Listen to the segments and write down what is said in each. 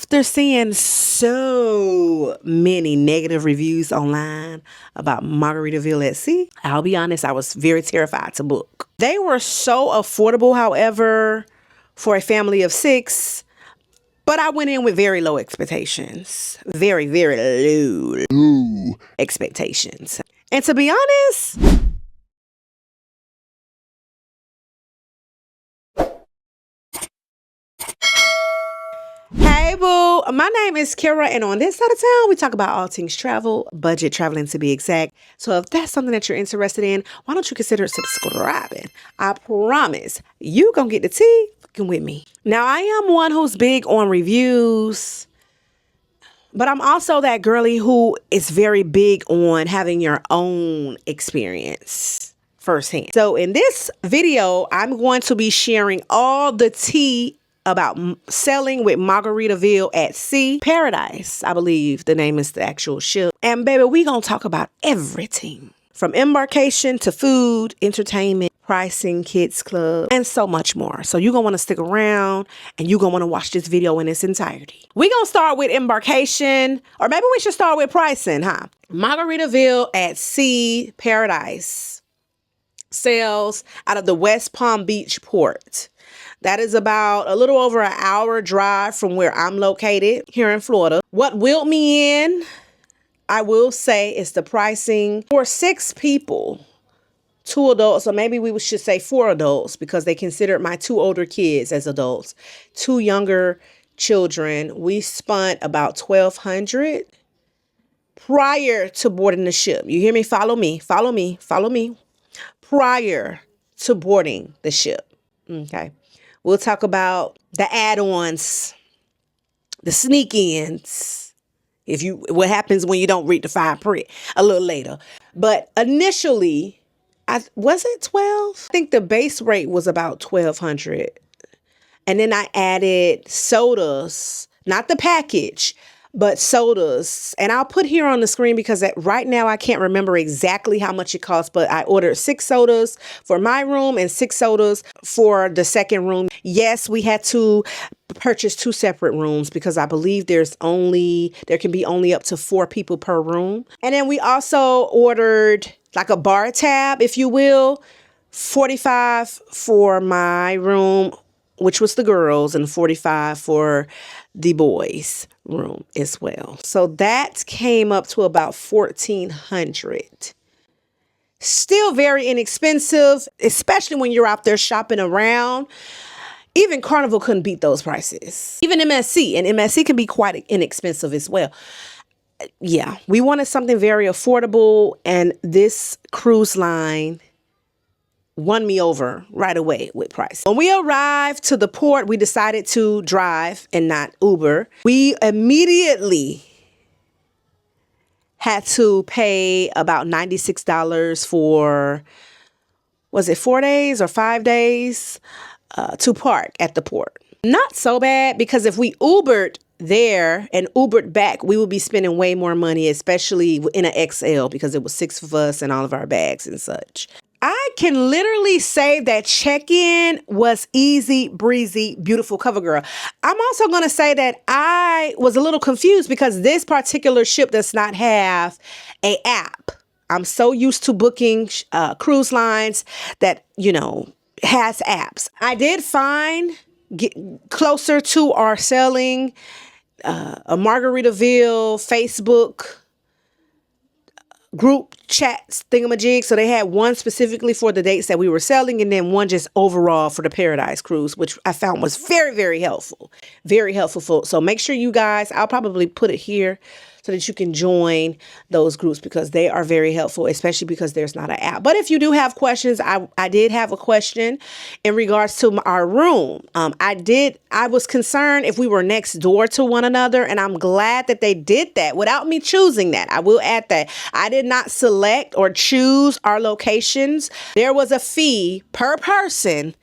After seeing so many negative reviews online about Margaritaville at sea, I'll be honest, I was very terrified to book. They were so affordable, however, for a family of 6, but I went in with very low expectations. Very, very low expectations. And to be honest, hey boo, my name is Kira, and on this side of town, we talk about all things travel, budget traveling to be exact. So if that's something that you're interested in, why don't you consider subscribing? I promise you gonna get the tea fucking with me. Now, I am one who's big on reviews, but I'm also that girly who is very big on having your own experience firsthand. So in this video, I'm going to be sharing all the tea about sailing with Margaritaville at sea. Paradise, I believe the name is the actual ship. And baby, we gonna talk about everything from embarkation to food, entertainment, pricing, kids club, and so much more. So you're gonna wanna stick around and you're gonna wanna watch this video in its entirety. We gonna start with embarkation, or maybe we should start with pricing, huh? Margaritaville at sea, Paradise sails out of the West Palm Beach port. That is about a little over an hour drive from where I'm located here in Florida. What wheeled me in, I will say, is the pricing for 6 people, 2 adults, or maybe we should say 4 adults, because they considered my 2 older kids as adults, 2 younger children. We spent about $1,200 prior to boarding the ship. You hear me? Follow me, follow me, follow me. Prior to boarding the ship. Okay. We'll talk about the add-ons, the sneak-ins, what happens when you don't read the fine print a little later. But initially, was it 12? I think the base rate was about $1,200. And then I added sodas, not the package, but sodas. And I'll put here on the screen because right now I can't remember exactly how much it costs, but I ordered 6 sodas for my room and 6 sodas for the second room. Yes, we had to purchase 2 separate rooms because I believe there can be only up to 4 people per room. And then we also ordered like a bar tab, if you will, $45 for my room, which was the girls, and $45 for the boys' room as well. So that came up to about $1,400. Still very inexpensive, especially when you're out there shopping around. Even Carnival couldn't beat those prices. Even MSC, and MSC can be quite inexpensive as well. Yeah, we wanted something very affordable, and this cruise line won me over right away with price. When we arrived to the port, we decided to drive and not Uber. We immediately had to pay about $96 for, was it 4 days or 5 days to park at the port. Not so bad, because if we Ubered there and Ubered back, we would be spending way more money, especially in an XL, because it was 6 of us and all of our bags and such. I can literally say that check-in was easy, breezy, beautiful, cover girl. I'm also going to say that I was a little confused because this particular ship does not have an app. I'm so used to booking cruise lines that, has apps. I did find, closer to our sailing, a Margaritaville Facebook group chats thingamajig. So they had one specifically for the dates that we were selling, and then one just overall for the Paradise cruise, which I found was very, very helpful. Very helpful. So make sure you guys, I'll probably put it here so that you can join those groups, because they are very helpful, especially because there's not an app. But if you do have questions, I did have a question in regards to our room. I was concerned if we were next door to one another, and I'm glad that they did that without me choosing that. I will add that. I did not select or choose our locations. There was a fee per person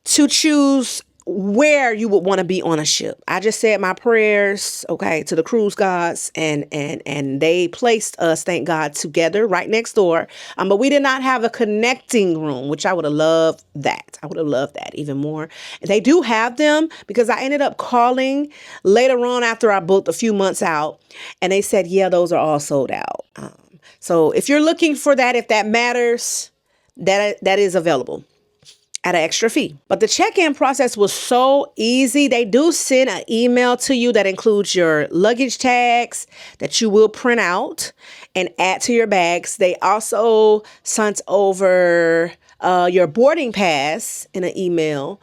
to choose where you would want to be on a ship. I just said my prayers, okay, to the cruise gods, and they placed us, thank God, together right next door. But we did not have a connecting room, which I would have loved that. I would have loved that even more. They do have them, because I ended up calling later on after I booked a few months out, and they said, yeah, those are all sold out. So if you're looking for that, if that matters, that is available at an extra fee. But the check-in process was so easy. They do send an email to you that includes your luggage tags that you will print out and add to your bags. They also sent over your boarding pass in an email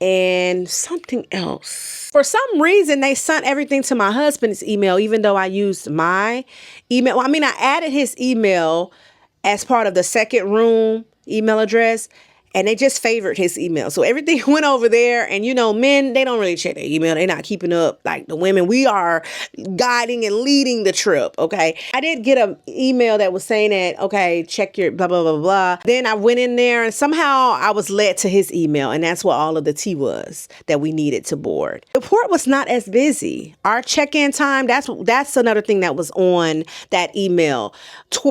and something else. For some reason, they sent everything to my husband's email, even though I used my email. Well, I mean, I added his email as part of the second room email address, and they just favored his email. So everything went over there. And, men, they don't really check their email. They're not keeping up like the women. We are guiding and leading the trip, okay? I did get an email that was saying that, okay, check your blah, blah, blah, blah. Then I went in there and somehow I was led to his email. And that's what all of the tea was that we needed to board. The port was not as busy. Our check-in time, that's another thing that was on that email.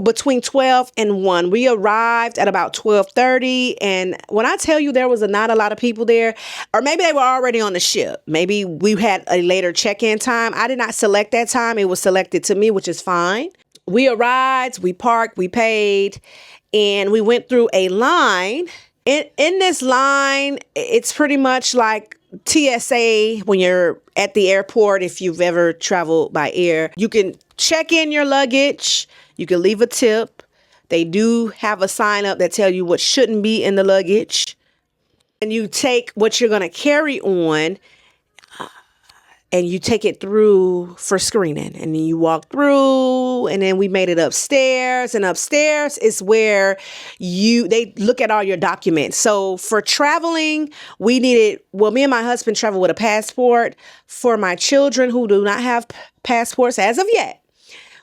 Between 12 and 1. We arrived at about 12:30, and when I tell you there was not a lot of people there, or maybe they were already on the ship. Maybe we had a later check-in time. I did not select that time. It was selected to me, which is fine. We arrived, we parked, we paid, and we went through a line. In this line, it's pretty much like TSA when you're at the airport. If you've ever traveled by air, you can check in your luggage. You can leave a tip. They do have a sign up that tell you what shouldn't be in the luggage. And you take what you're going to carry on and you take it through for screening. And then you walk through, and then we made it upstairs. And upstairs is where they look at all your documents. So for traveling, me and my husband travel with a passport. For my children who do not have passports as of yet,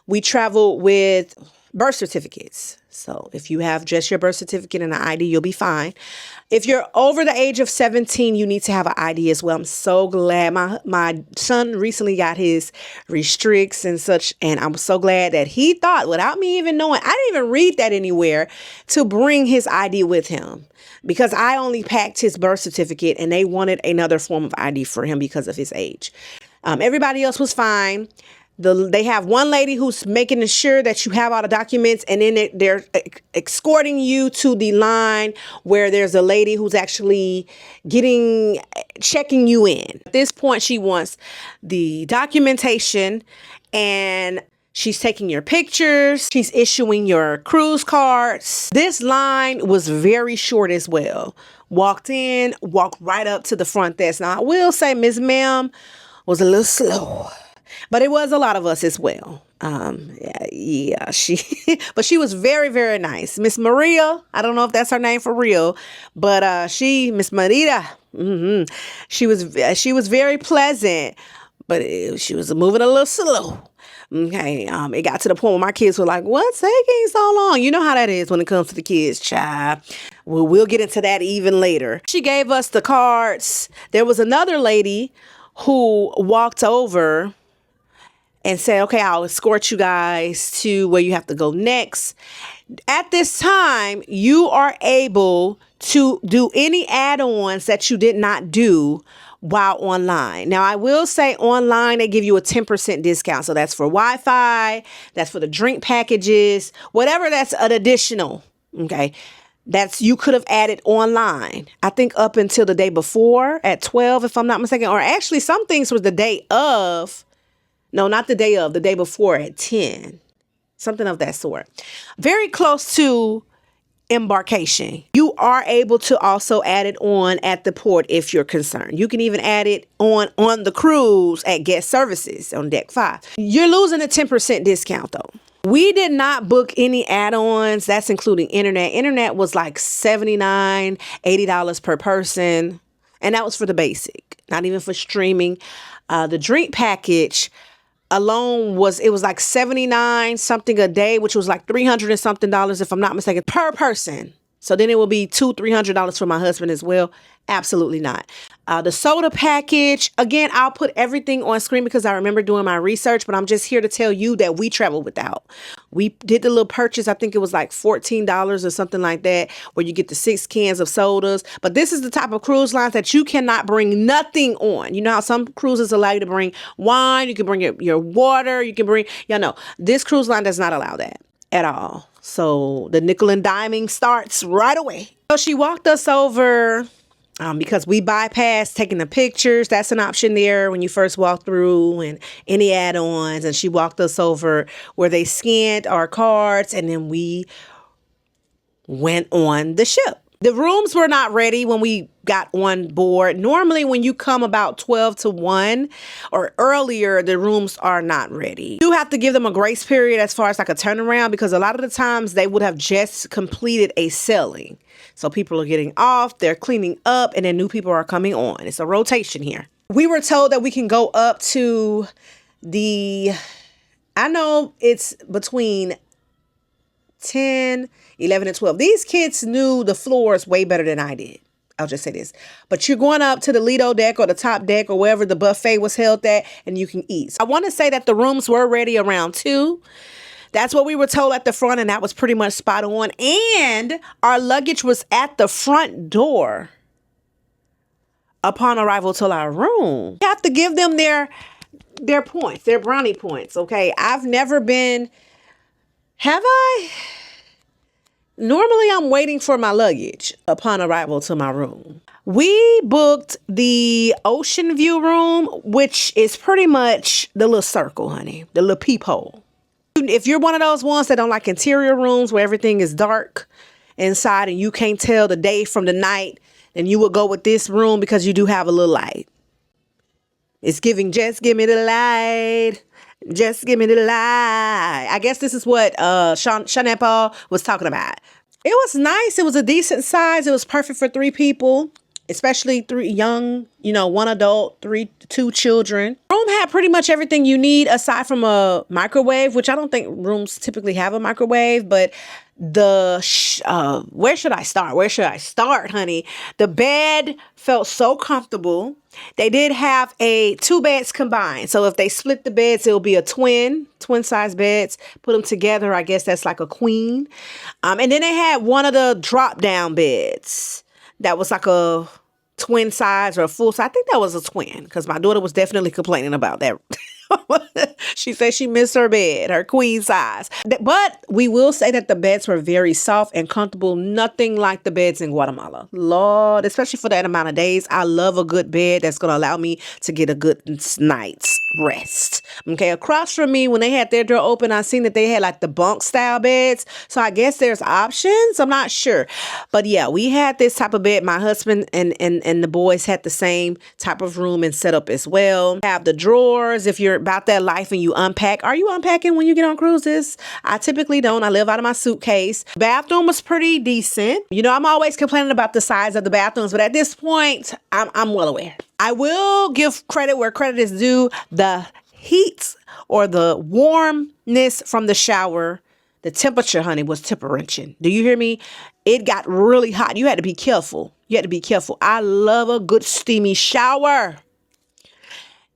we travel with birth certificates. So if you have just your birth certificate and an ID, you'll be fine. If you're over the age of 17, you need to have an ID as well. I'm so glad my son recently got his restricts and such, and I'm so glad that he thought, without me even knowing, I didn't even read that anywhere, to bring his ID with him, because I only packed his birth certificate and they wanted another form of ID for him because of his age. Everybody else was fine. They have one lady who's making sure that you have all the documents, and then they're escorting you to the line where there's a lady who's actually checking you in. At this point, she wants the documentation, and she's taking your pictures. She's issuing your cruise cards. This line was very short as well. Walked right up to the front desk. Now, I will say Ms. Ma'am was a little slow, but it was a lot of us as well. But she was very, very nice. Miss Maria, I don't know if that's her name for real, but Miss Marita, she was very pleasant, but she was moving a little slow. Okay, it got to the point where my kids were like, "What's taking so long?" You know how that is when it comes to the kids, child. Well, we'll get into that even later. She gave us the cards. There was another lady who walked over and said, okay, I'll escort you guys to where you have to go next. At this time, you are able to do any add-ons that you did not do while online. Now, I will say online, they give you a 10% discount. So that's for Wi-Fi, that's for the drink packages, whatever that's an additional, okay? You could have added online, I think up until the day before at 12, if I'm not mistaken, or actually some things was the day of. No, not the day of, the day before at 10. Something of that sort. Very close to Embarkation. You are able to also add it on at the port if you're concerned. You can even add it on the cruise at guest services on deck 5. You're losing a 10% discount though. We did not book any add-ons. That's including internet. Internet was like $79, $80 per person. And that was for the basic, not even for streaming. The drink package alone was like $79 something a day, which was like $300 and something, if I'm not mistaken, per person. So then it will be $200-$300 for my husband as well. Absolutely not. The soda package, again, I'll put everything on screen because I remember doing my research, but I'm just here to tell you that we travel without. We did the little purchase. I think it was like $14 or something like that, where you get the 6 cans of sodas. But this is the type of cruise lines that you cannot bring nothing on. You know how some cruises allow you to bring wine, you can bring your water, you can bring, this cruise line does not allow that at all. So the nickel and diming starts right away. So she walked us over because we bypassed taking the pictures. That's an option there when you first walk through, and any add-ons. And she walked us over where they scanned our cards, and then we went on the ship. The rooms were not ready when we got on board. Normally, when you come about 12 to 1 or earlier, the rooms are not ready. You have to give them a grace period as far as like a turnaround, because a lot of the times they would have just completed a sailing. So people are getting off, they're cleaning up, and then new people are coming on. It's a rotation here. We were told that we can go up to I know it's between 10, 11, and 12. These kids knew the floors way better than I did. I'll just say this. But you're going up to the Lido deck or the top deck or wherever the buffet was held at, and you can eat. So I want to say that the rooms were ready around 2. That's what we were told at the front, and that was pretty much spot on. And our luggage was at the front door upon arrival to our room. You have to give them their points, their brownie points, okay? I've never been... Have I? Normally, I'm waiting for my luggage upon arrival to my room. We booked the ocean view room, which is pretty much the little circle, honey, the little peephole. If you're one of those ones that don't like interior rooms where everything is dark inside and you can't tell the day from the night, then you would go with this room because you do have a little light. It's giving, just give me the light. Just give me the light. I guess this is what Sean Paul was talking about. It was nice. It was a decent size. It was perfect for 3 people, especially 3 young, 1 adult, 2 children. Room had pretty much everything you need aside from a microwave, which I don't think rooms typically have a microwave, but where should I start? Where should I start, honey? The bed felt so comfortable. They did have 2 beds combined. So if they split the beds, it'll be a twin size beds. Put them together, I guess that's like a queen. And then they had one of the drop down beds that was like a twin size or a full size. I think that was a twin because my daughter was definitely complaining about that. She said she missed her bed, her queen size. But we will say that the beds were very soft and comfortable. Nothing like the beds in Guatemala. Lord, especially for that amount of days. I love a good bed that's going to allow me to get a good night's rest. Okay, across from me, when they had their door open, I seen that they had like the bunk style beds. So I guess there's options. I'm not sure. But yeah, we had this type of bed. My husband and the boys had the same type of room and setup as well. Have the drawers if you're about that life and you unpack. Are you unpacking when you get on cruises? I typically don't. I live out of my suitcase. Bathroom was pretty decent. I'm always complaining about the size of the bathrooms, but at this point, I'm well aware. I will give credit where credit is due. The heat or the warmness from the shower, the temperature, honey, was temper-wrenching. Do you hear me? It got really hot. You had to be careful. I love a good steamy shower.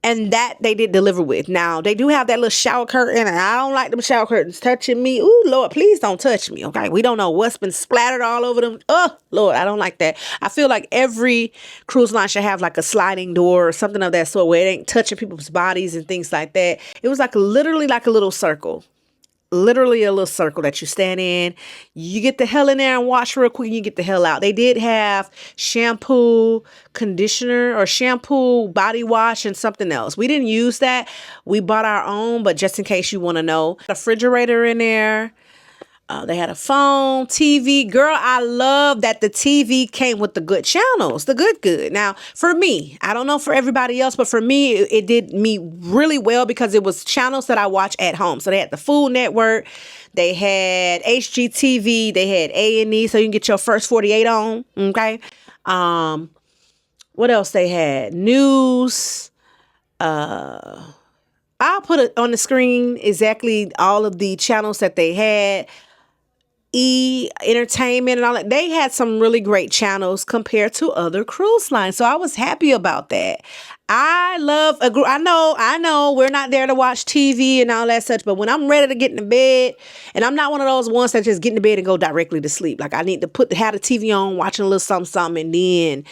And that they did deliver with. Now, they do have that little shower curtain, and I don't like them shower curtains touching me. Ooh, Lord, please don't touch me, okay? We don't know what's been splattered all over them. Oh, Lord, I don't like that. I feel like every cruise line should have like a sliding door or something of that sort where it ain't touching people's bodies and things like that. It was like literally like a little circle. Literally a little circle that you stand in. You get the hell in there and wash real quick and you get the hell out. They did have shampoo, conditioner, or shampoo, body wash, and something else. We didn't use that. We bought our own, but just in case you want to know. A refrigerator in there. They had a phone, TV. Girl, I love that the TV came with the good channels, the good. Now, for me, I don't know for everybody else, but for me, it did me really well because it was channels that I watch at home. So they had the Food Network, they had HGTV, they had A&E, so you can get your first 48 on, okay? What else they had? News. I'll put it on the screen exactly all of the channels that they had. entertainment and all that. They had some really great channels compared to other cruise lines. So I was happy about that. I know we're not there to watch TV and all that such, but when I'm ready to get in the bed, and I'm not one of those ones that just get in the bed and go directly to sleep. Like I need to have the TV on, watching a little something, and then,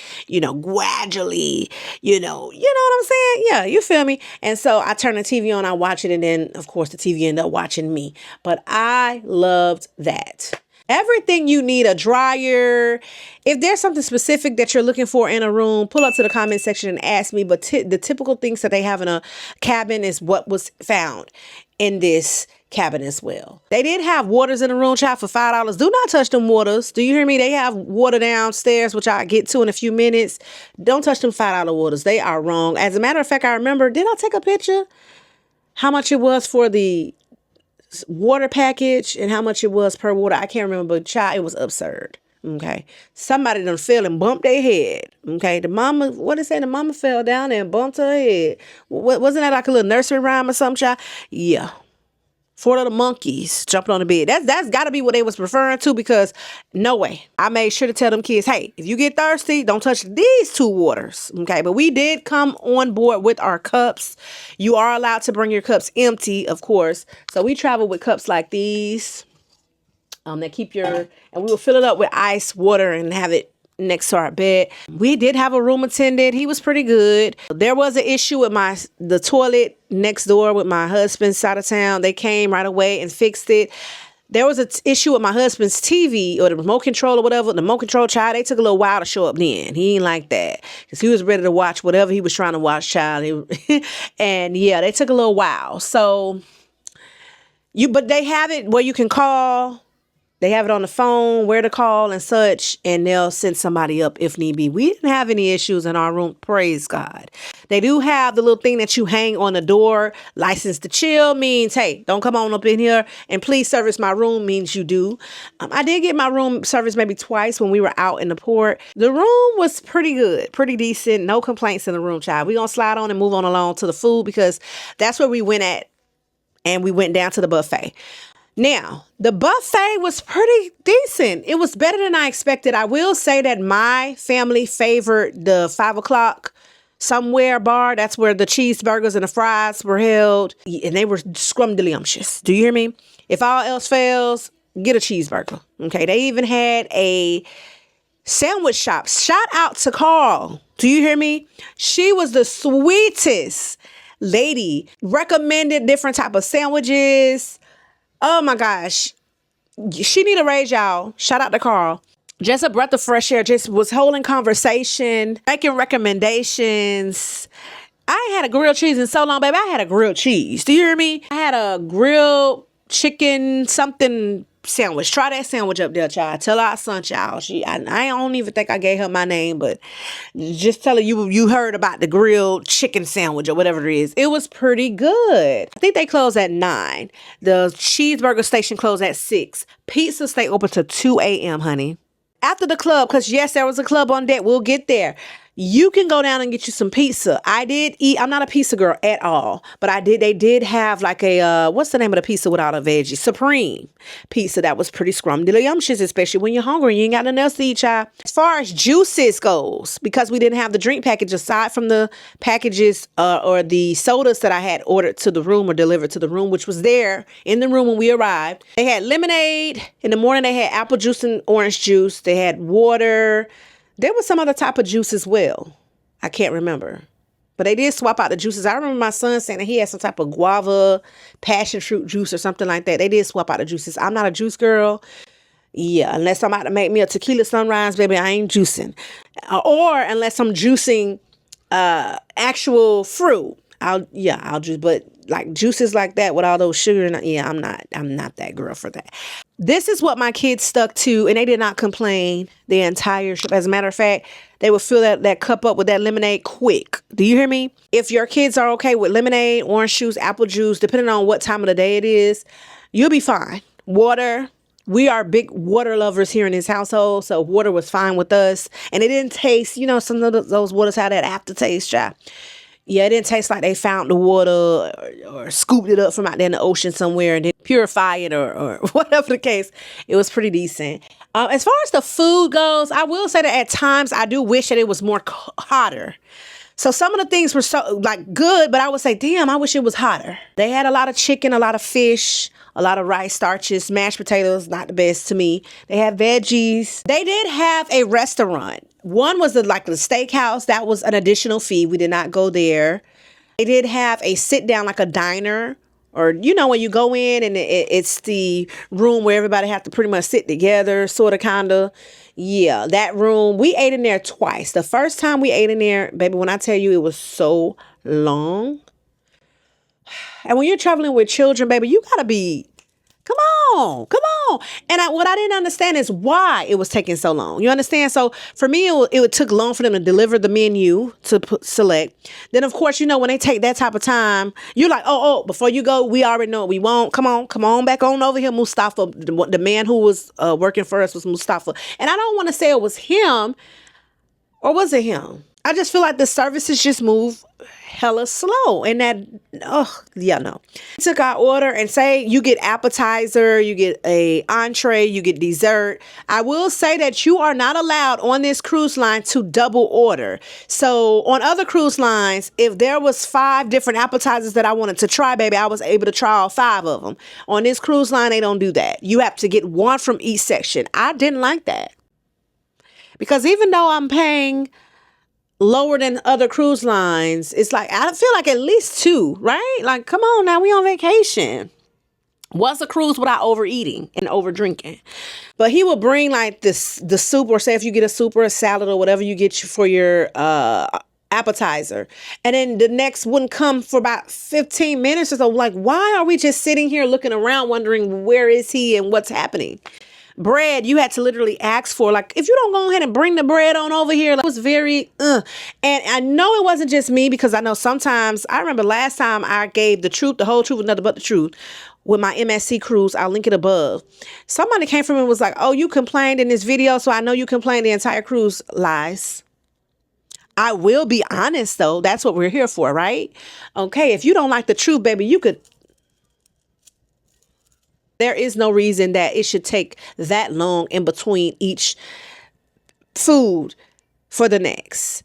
gradually, you know what I'm saying? Yeah, you feel me? And so I turn the TV on, I watch it, and then of course the TV ended up watching me. But I loved that. Everything you need, a dryer. If there's something specific that you're looking for in a room, pull up to the comment section and ask me. But the typical things that they have in a cabin is what was found in this cabin as well. They did have waters in the room, child, for $5. Do not touch them waters. Do you hear me? They have water downstairs, which I'll get to in a few minutes. Don't touch them $5 waters. They are wrong. As a matter of fact, I remember, did I take a picture? How much it was for the water package and how much it was per water, I can't remember, but child, it was absurd. Okay, somebody done fell and bumped their head. Okay, the mama, what they say, the mama fell down there and bumped her head. Wasn't that like a little nursery rhyme or something, child? Yeah. 4 little monkeys jumping on the bed. That's got to be what they was referring to, because no way. I made sure to tell them kids, hey, if you get thirsty, don't touch these 2 waters. Okay, but we did come on board with our cups. You are allowed to bring your cups empty, of course. So we travel with cups like these. That keep and we will fill it up with ice water and have it next to our bed. We did have a room attendant. He was pretty good. There was an issue with the toilet next door with my husband's side of town. They came right away and fixed it. There was an issue with my husband's TV or the remote control or whatever. The remote control, child, they took a little while to show up then. He ain't like that, because he was ready to watch whatever he was trying to watch, child. And yeah, they took a little while. So but they have it where you can call. They have it on the phone, where to call and such, and they'll send somebody up if need be. We didn't have any issues in our room, praise God. They do have the little thing that you hang on the door. License to chill means, hey, don't come on up in here, and please service my room means you do. I did get my room serviced maybe twice when we were out in the port. The room was pretty good, pretty decent. No complaints in the room, child. We're going to slide on and move on along to the food, because that's where we went at, and we went down to the buffet. Now, the buffet was pretty decent. It was better than I expected. I will say that my family favored the 5 o'clock somewhere bar. That's where the cheeseburgers and the fries were held. And they were scrumdiddlyumptious. Do you hear me? If all else fails, get a cheeseburger. Okay, they even had a sandwich shop. Shout out to Carl. Do you hear me? She was the sweetest lady. Recommended different type of sandwiches. Oh my gosh. She need a raise, y'all. Shout out to Carl. Just a breath of fresh air. Just was holding conversation, making recommendations. I ain't had a grilled cheese in so long, baby. I had a grilled cheese. Do you hear me? I had a grilled chicken something sandwich. Try that sandwich up there, child. Tell our son, child. I don't even think I gave her my name, but just tell her you heard about the grilled chicken sandwich or whatever it is. It was pretty good. I think they close at 9. The cheeseburger station closed at 6. Pizza stay open till 2 a.m., honey. After the club, because yes, there was a club on deck. We'll get there. You can go down and get you some pizza. I did eat. I'm not a pizza girl at all, but they did have like a, what's the name of the pizza without a veggie? Supreme pizza. That was pretty scrumdiddlyumptious, especially when you're hungry and you ain't got nothing else to eat, child. As far as juices goes, because we didn't have the drink package, aside from the packages or the sodas that I had ordered to the room or delivered to the room, which was there in the room when we arrived. They had lemonade. In the morning, they had apple juice and orange juice. They had water. There was some other type of juice as well. I can't remember. But they did swap out the juices. I remember my son saying that he had some type of guava, passion fruit juice or something like that. They did swap out the juices. I'm not a juice girl. Yeah, unless I'm about to make me a tequila sunrise, baby, I ain't juicing. Or unless I'm juicing actual fruit. I'll juice. But like juices like that with all those sugar and I'm not that girl for that. This is what my kids stuck to, and they did not complain the entire trip. As a matter of fact, they would fill that cup up with that lemonade quick. Do you hear me? If your kids are okay with lemonade, orange juice, apple juice, depending on what time of the day it is, you'll be fine. Water. We are big water lovers here in this household, so water was fine with us. And it didn't taste, some of those waters had that aftertaste, child. Yeah, it didn't taste like they found the water or scooped it up from out there in the ocean somewhere and then purify it or whatever the case. It was pretty decent. As far as the food goes, I will say that at times I do wish that it was more hotter. So some of the things were so like good, but I would say, damn, I wish it was hotter. They had a lot of chicken, a lot of fish, a lot of rice starches, mashed potatoes, not the best to me. They had veggies. They did have a restaurant. One was the steakhouse. That was an additional fee. We did not go there. They did have a sit down, like a diner, or, you know, when you go in and it's the room where everybody have to pretty much sit together, sort of, kind of. Yeah, that room. We ate in there twice. The first time we ate in there, baby, when I tell you it was so long. And when you're traveling with children, baby, you got to be, come on. And what I didn't understand is why it was taking so long. You understand? So for me, it took long for them to deliver the menu to select. Then, of course, you know, when they take that type of time, you're like, oh, before you go, we already know what we want. Come on back on over here, Mustafa. The man who was working for us was Mustafa. And I don't want to say it was him, or was it him? I just feel like the services just move hella slow, and that, no. Took our order, and say you get appetizer, you get a entree, you get dessert. I will say that you are not allowed on this cruise line to double order. So on other cruise lines, if there was 5 different appetizers that I wanted to try, baby, I was able to try all 5 of them. On this cruise line, they don't do that. You have to get one from each section. I didn't like that, because even though I'm paying lower than other cruise lines, it's like, I feel like at least 2, right? Like, come on now, we on vacation. What's a cruise without overeating and over drinking? But he will bring like the soup, or say if you get a soup or a salad or whatever you get for your appetizer, and then the next wouldn't come for about 15 minutes or so. Like, why are we just sitting here looking around wondering where is he and what's happening? Bread, you had to literally ask for, like, if you don't go ahead and bring the bread on over here. Like, it was very, and I know it wasn't just me, because I know sometimes, I remember last time I gave the truth, the whole truth, and nothing but the truth with my MSC cruise. I'll link it above. Somebody came from me and was like, oh, you complained in this video, so I know you complained the entire cruise. Lies. I will be honest, though. That's what we're here for, right? Okay, if you don't like the truth, baby, you could. There is no reason that it should take that long in between each food for the next.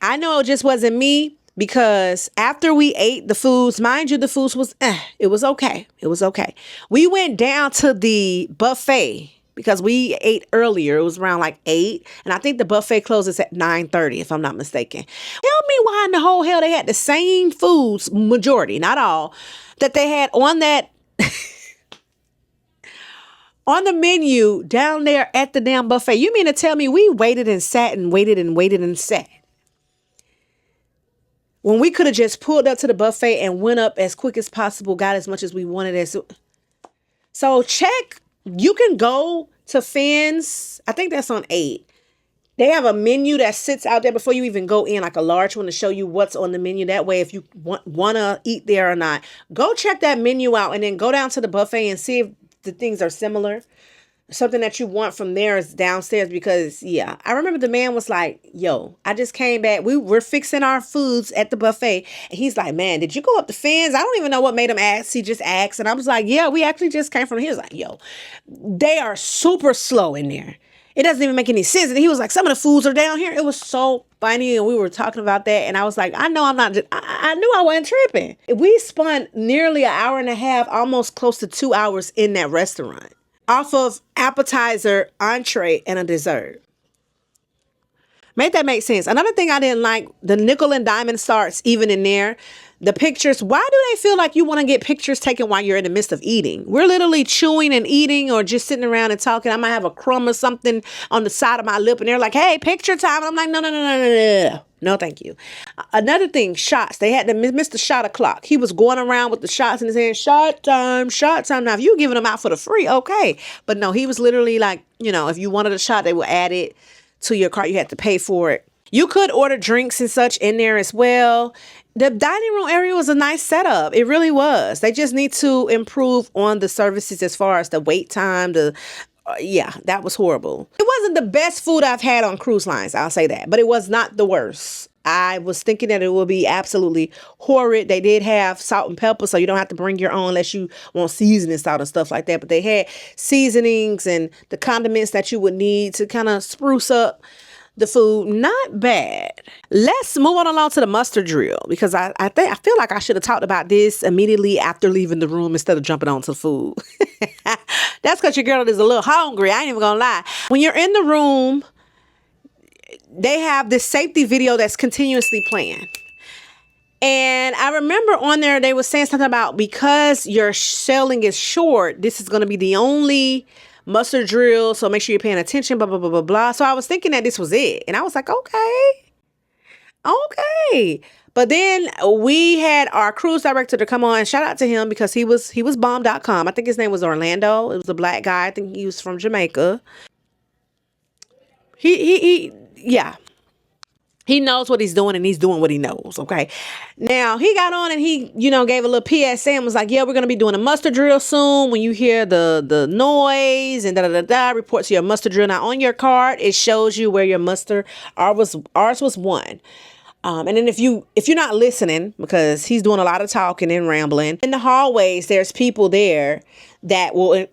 I know it just wasn't me, because after we ate the foods, mind you, the foods was, it was okay. It was okay. We went down to the buffet because we ate earlier. It was around like 8. And I think the buffet closes at 9:30, if I'm not mistaken. Tell me why in the whole hell they had the same foods, majority, not all, that they had on that on the menu down there at the damn buffet. You mean to tell me we waited and sat and waited and waited and sat, when we could have just pulled up to the buffet and went up as quick as possible, got as much as we wanted. So check, you can go to Fins. I think that's on 8. They have a menu that sits out there before you even go in, like a large one, to show you what's on the menu. That way, if you want to eat there or not, go check that menu out and then go down to the buffet and see if the things are similar. Something that you want from there is downstairs, because yeah, I remember the man was like, yo, I just came back. We're fixing our foods at the buffet. And he's like, man, did you go up the Fins? I don't even know what made him ask. He just asked. And I was like, yeah, we actually just came from here. He was like, yo, they are super slow in there. It doesn't even make any sense. And he was like, some of the foods are down here. It was so funny. And we were talking about that. And I was like, I know I'm not, I knew I wasn't tripping. We spent nearly an hour and a half, almost close to 2 hours in that restaurant, off of appetizer, entree, and a dessert. Made that make sense? Another thing I didn't like, the nickel and diamond starts even in there. The pictures, why do they feel like you want to get pictures taken while you're in the midst of eating? We're literally chewing and eating, or just sitting around and talking. I might have a crumb or something on the side of my lip, and they're like, hey, picture time. I'm like, no. No, thank you. Another thing, shots. They had to miss the shot o'clock. He was going around with the shots in his hand. Shot time, shot time. Now, if you giving them out for the free, okay. But no, he was literally like, if you wanted a shot, they would add it to your cart. You had to pay for it. You could order drinks and such in there as well. The dining room area was a nice setup. It really was. They just need to improve on the services as far as the wait time. That was horrible. It wasn't the best food I've had on cruise lines, I'll say that, but it was not the worst. I was thinking that it would be absolutely horrid. They did have salt and pepper, so you don't have to bring your own unless you want seasoning salt and stuff like that. But they had seasonings and the condiments that you would need to kind of spruce up the food. Not bad. Let's move on along to the mustard drill, because I feel like I should have talked about this immediately after leaving the room instead of jumping onto the food. That's because your girl is a little hungry. I ain't even gonna lie. When you're in the room, they have this safety video that's continuously playing. And I remember on there, they were saying something about because your sailing is short, this is going to be the only mustard drill. So make sure you're paying attention, blah, blah, blah, blah, blah. So I was thinking that this was it. And I was like, okay. But then we had our cruise director to come on, and shout out to him because he was bomb.com. I think his name was Orlando. It was a black guy. I think he was from Jamaica. Yeah. He knows what he's doing, and he's doing what he knows. Okay. Now he got on and he, gave a little PSA and was like, yeah, we're going to be doing a mustard drill soon. When you hear the noise and report to your mustard drill. Now on your card, it shows you where your mustard, ours was 1. And then if you're not listening, because he's doing a lot of talking and rambling in the hallways, there's people there that will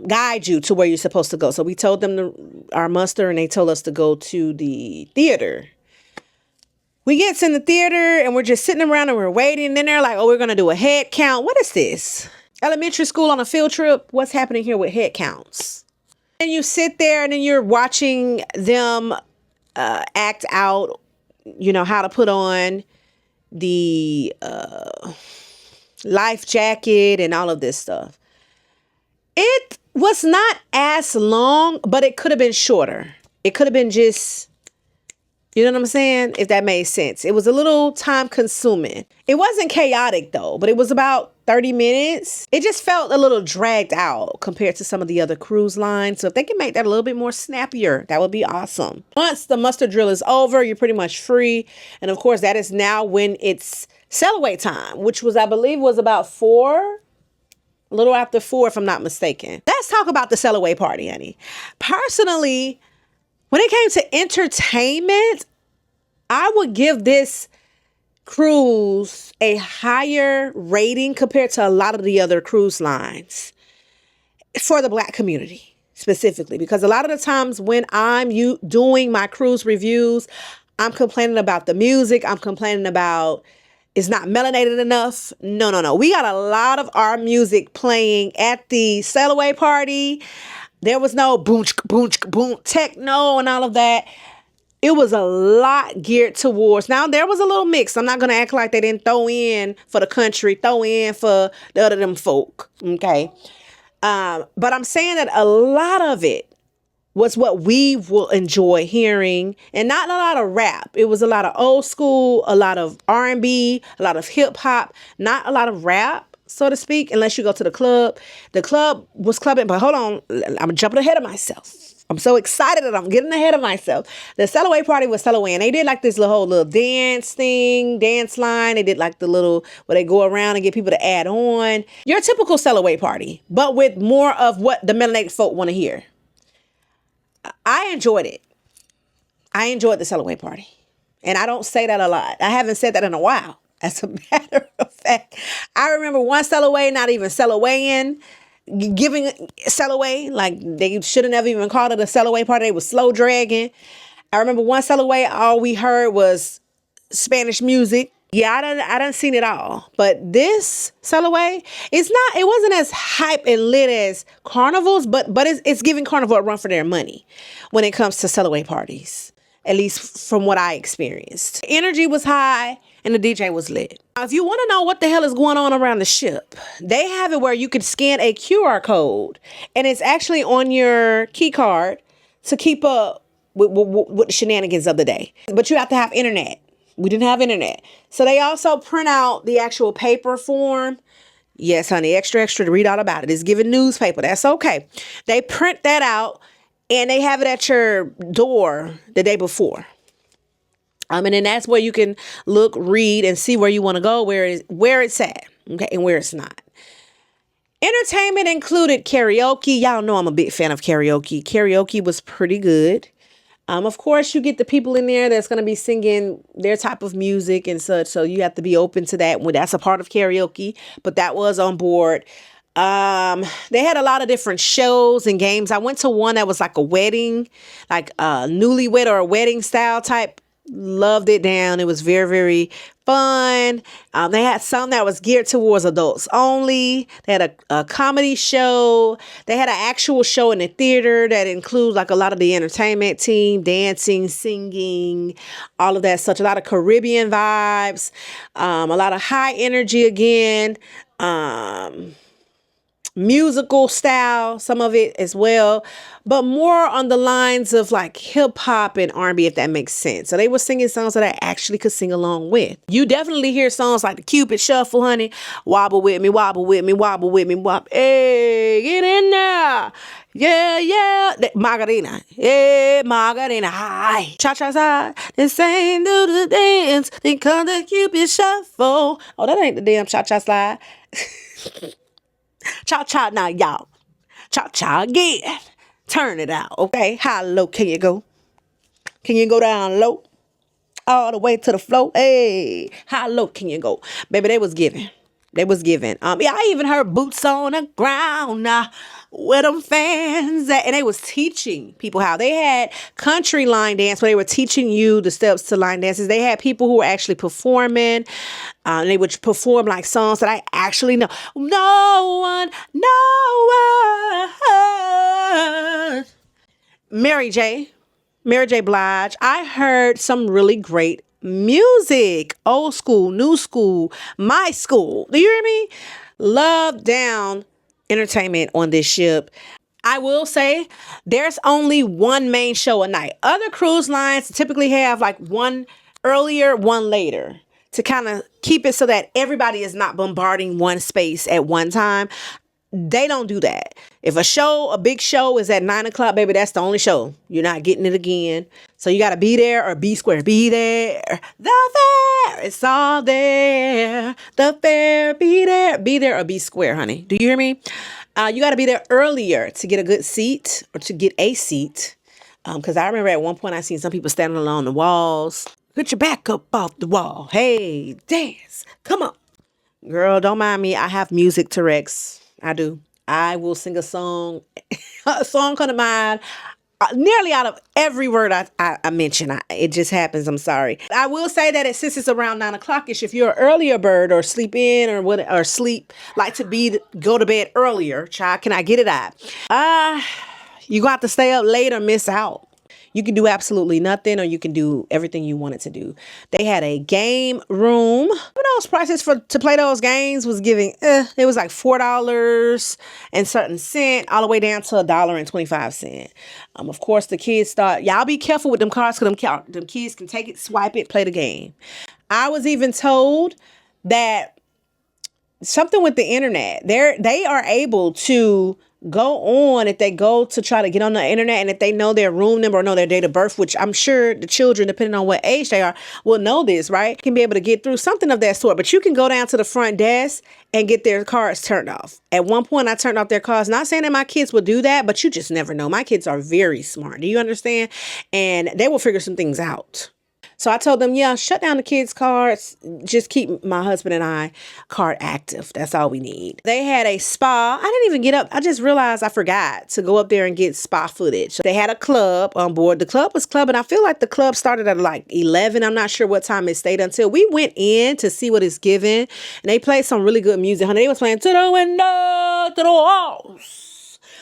guide you to where you're supposed to go. So we told them our muster, and they told us to go to the theater. We get in the theater and we're just sitting around and we're waiting. And then they're like, oh, we're going to do a head count. What is this? Elementary school on a field trip? What's happening here with head counts? And you sit there and then you're watching them act out, how to put on the life jacket and all of this stuff. It was not as long, but it could have been shorter. It could have been just, you know what I'm saying? If that made sense. It was a little time consuming. It wasn't chaotic though, but it was about 30 minutes. It just felt a little dragged out compared to some of the other cruise lines. So if they can make that a little bit more snappier, that would be awesome. Once the mustard drill is over, you're pretty much free. And of course, that is now when it's Sailaway time, which was, I believe, was about 4. A little after 4, if I'm not mistaken. Let's talk about the Sailaway party, honey. Personally, when it came to entertainment, I would give this cruise a higher rating compared to a lot of the other cruise lines for the Black community specifically, because a lot of the times when I'm doing my cruise reviews, I'm complaining about the music. I'm complaining about it's not melanated enough. No. We got a lot of our music playing at the Sailaway party. There was no boom, boom, boom, techno and all of that. It was a lot geared towards. Now, there was a little mix. I'm not going to act like they didn't throw in for the country, throw in for the other them folk. Okay. But I'm saying that a lot of it was what we will enjoy hearing, and not a lot of rap. It was a lot of old school, a lot of R&B, a lot of hip hop, not a lot of rap, so to speak, unless you go to the club. The club was clubbing, but hold on, I'm jumping ahead of myself. I'm so excited that I'm getting ahead of myself. The Sailaway party was Sailaway, and they did like this whole little dance line. They did like the little, where they go around and get people to add on. Your typical Sailaway party, but with more of what the melanated folk want to hear. I enjoyed it. I enjoyed the Sailaway party. And I don't say that a lot. I haven't said that in a while. As a matter of fact, I remember one Sailaway, not even Sailawaying, giving Sailaway, like they should have never even called it a Sailaway party. They was slow dragging. I remember one Sailaway, all we heard was Spanish music. Yeah, I done seen it all. But this Sailaway, it wasn't as hype and lit as carnivals, but it's giving Carnival a run for their money when it comes to Sailaway parties, at least from what I experienced. The energy was high and the DJ was lit. Now, if you want to know what the hell is going on around the ship, they have it where you can scan a QR code, and it's actually on your key card to keep up with the shenanigans of the day. But you have to have internet. We didn't have internet. So they also print out the actual paper form. Yes, honey, extra to read all about it. It's given newspaper. That's okay. They print that out and they have it at your door the day before. And then that's where you can look, read, and see where you want to go, where it's at, okay, and where it's not. Entertainment included karaoke. Y'all know I'm a big fan of karaoke. Karaoke was pretty good. Of course, you get the people in there that's going to be singing their type of music and such. So you have to be open to that when that's a part of karaoke. But that was on board. They had a lot of different shows and games. I went to one that was like a wedding, like a newlywed or a wedding style type. Loved it down. It was very, very fun. They had some that was geared towards adults only. They had a comedy show. They had an actual show in the theater that includes like a lot of the entertainment team, dancing, singing, all of that such. A lot of Caribbean vibes, a lot of high energy again. Musical style, some of it as well, but more on the lines of like hip hop and R&B, if that makes sense. So they were singing songs that I actually could sing along with. You definitely hear songs like the Cupid Shuffle, honey. Wobble with me, wobble with me, wobble with me, wobble. Hey, get in there. Yeah, yeah. Margarita. Yeah, Margarita. Hi. Cha-cha side. This ain't do the dance. They call the Cupid Shuffle. Oh, that ain't the damn cha-cha slide. Cha-cha now, y'all. Cha-cha again. Turn it out, okay? How low can you go? Can you go down low? All the way to the floor? Hey, how low can you go? Baby, they was giving. They was giving. Yeah, I even heard boots on the ground where them fans at. And they was teaching people how. They had country line dance where they were teaching you the steps to line dances. They had people who were actually performing. And they would perform like songs that I actually know. No one. Mary J. Blige. I heard some really great music. Old school, new school, my school. Do you hear me? Love down entertainment on this ship. I will say there's only one main show a night. Other cruise lines typically have like one earlier, one later to kind of keep it so that everybody is not bombarding one space at one time. They don't do that. If a big show is at 9 o'clock, baby, that's the only show. You're not getting it again. So you got to be there or be square. Be there. The fair, it's all there. The fair, be there. Be there or be square, honey. Do you hear me? You got to be there earlier to get a good seat or to get a seat. Because I remember at one point I seen some people standing along the walls. Put your back up off the wall. Hey, dance. Come on. Girl, don't mind me. I have music Tourette's. I do. I will sing a song. A song come to mind nearly out of every word I mention. It just happens. I'm sorry. I will say that since it's around 9 o'clock-ish, if you're an earlier bird or sleep in or sleep, like to go to bed earlier, child, can I get it out? You got to stay up late or miss out. You can do absolutely nothing or you can do everything you wanted to do. They had a game room. Those prices to play those games was giving, it was like $4 and certain cent all the way down to $1.25. Of course, the kids thought, y'all be careful with them cards because them kids can take it, swipe it, play the game. I was even told that something with the internet, they are able to go on if they go to try to get on the internet, and if they know their room number or know their date of birth, which I'm sure the children, depending on what age they are, will know this, right? Can be able to get through something of that sort. But you can go down to the front desk and get their cards turned off. At one point, I turned off their cards. Not saying that my kids would do that, but you just never know. My kids are very smart. Do you understand? And they will figure some things out. So I told them, yeah, shut down the kids' cards. Just keep my husband and I card active. That's all we need. They had a spa. I didn't even get up. I just realized I forgot to go up there and get spa footage. They had a club on board. The club was clubbing. I feel like the club started at like 11. I'm not sure what time it stayed until we went in to see what it's given. And they played some really good music. Honey, they was playing to the window, to the walls.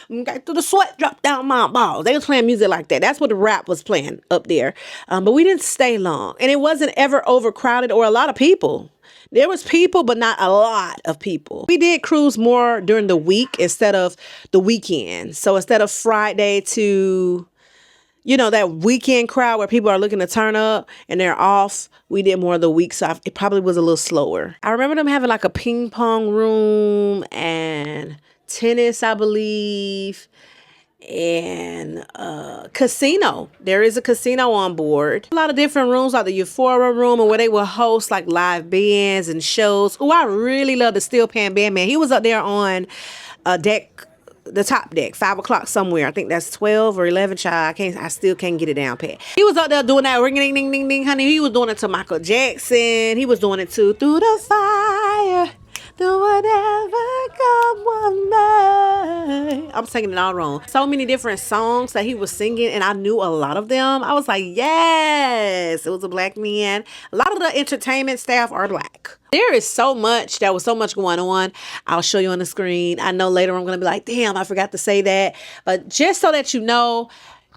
To the sweat drop down my balls. They was playing music like that. That's what the rap was playing up there. But we didn't stay long. And it wasn't ever overcrowded or a lot of people. There was people, but not a lot of people. We did cruise more during the week instead of the weekend. So instead of Friday to, that weekend crowd where people are looking to turn up and they're off, we did more of the week. So it probably was a little slower. I remember them having like a ping pong room and tennis, I believe, and casino. There is a casino on board. A lot of different rooms, like the Euphoria room, and where they will host like live bands and shows. Oh, I really love the Steel Pan Band Man. He was up there on deck the top deck, 5 o'clock somewhere. I think that's 12 or 11, child. I still can't get it down pat. He was out there doing that ring ding ding ding ding, honey. He was doing it to Michael Jackson. He was doing it to Through the Fire. Do whatever come one may. I'm singing it all wrong. So many different songs that he was singing, and I knew a lot of them. I was like, yes, it was a black man. A lot of the entertainment staff are black. There is so much. There was so much going on. I'll show you on the screen. I know later I'm going to be like, damn, I forgot to say that. But just so that you know,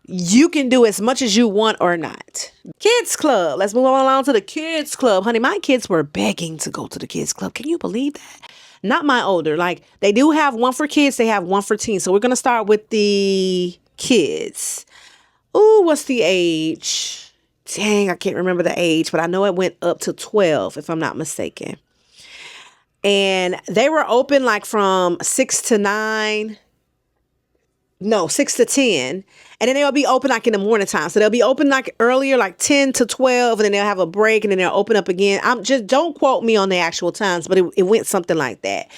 you can do as much as you want or not. Kids Club. Let's move on along to the Kids Club. Honey, my kids were begging to go to the Kids Club. Can you believe that? Not my older. Like, they do have one for kids. They have one for teens. So we're going to start with the kids. Ooh, what's the age? Dang, I can't remember the age, but I know it went up to 12, if I'm not mistaken. And they were open like from 6 to 9. No, 6 to 10. And then they'll be open like in the morning time. So they'll be open like earlier, like 10 to 12. And then they'll have a break and then they'll open up again. Don't quote me on the actual times, but it went something like that.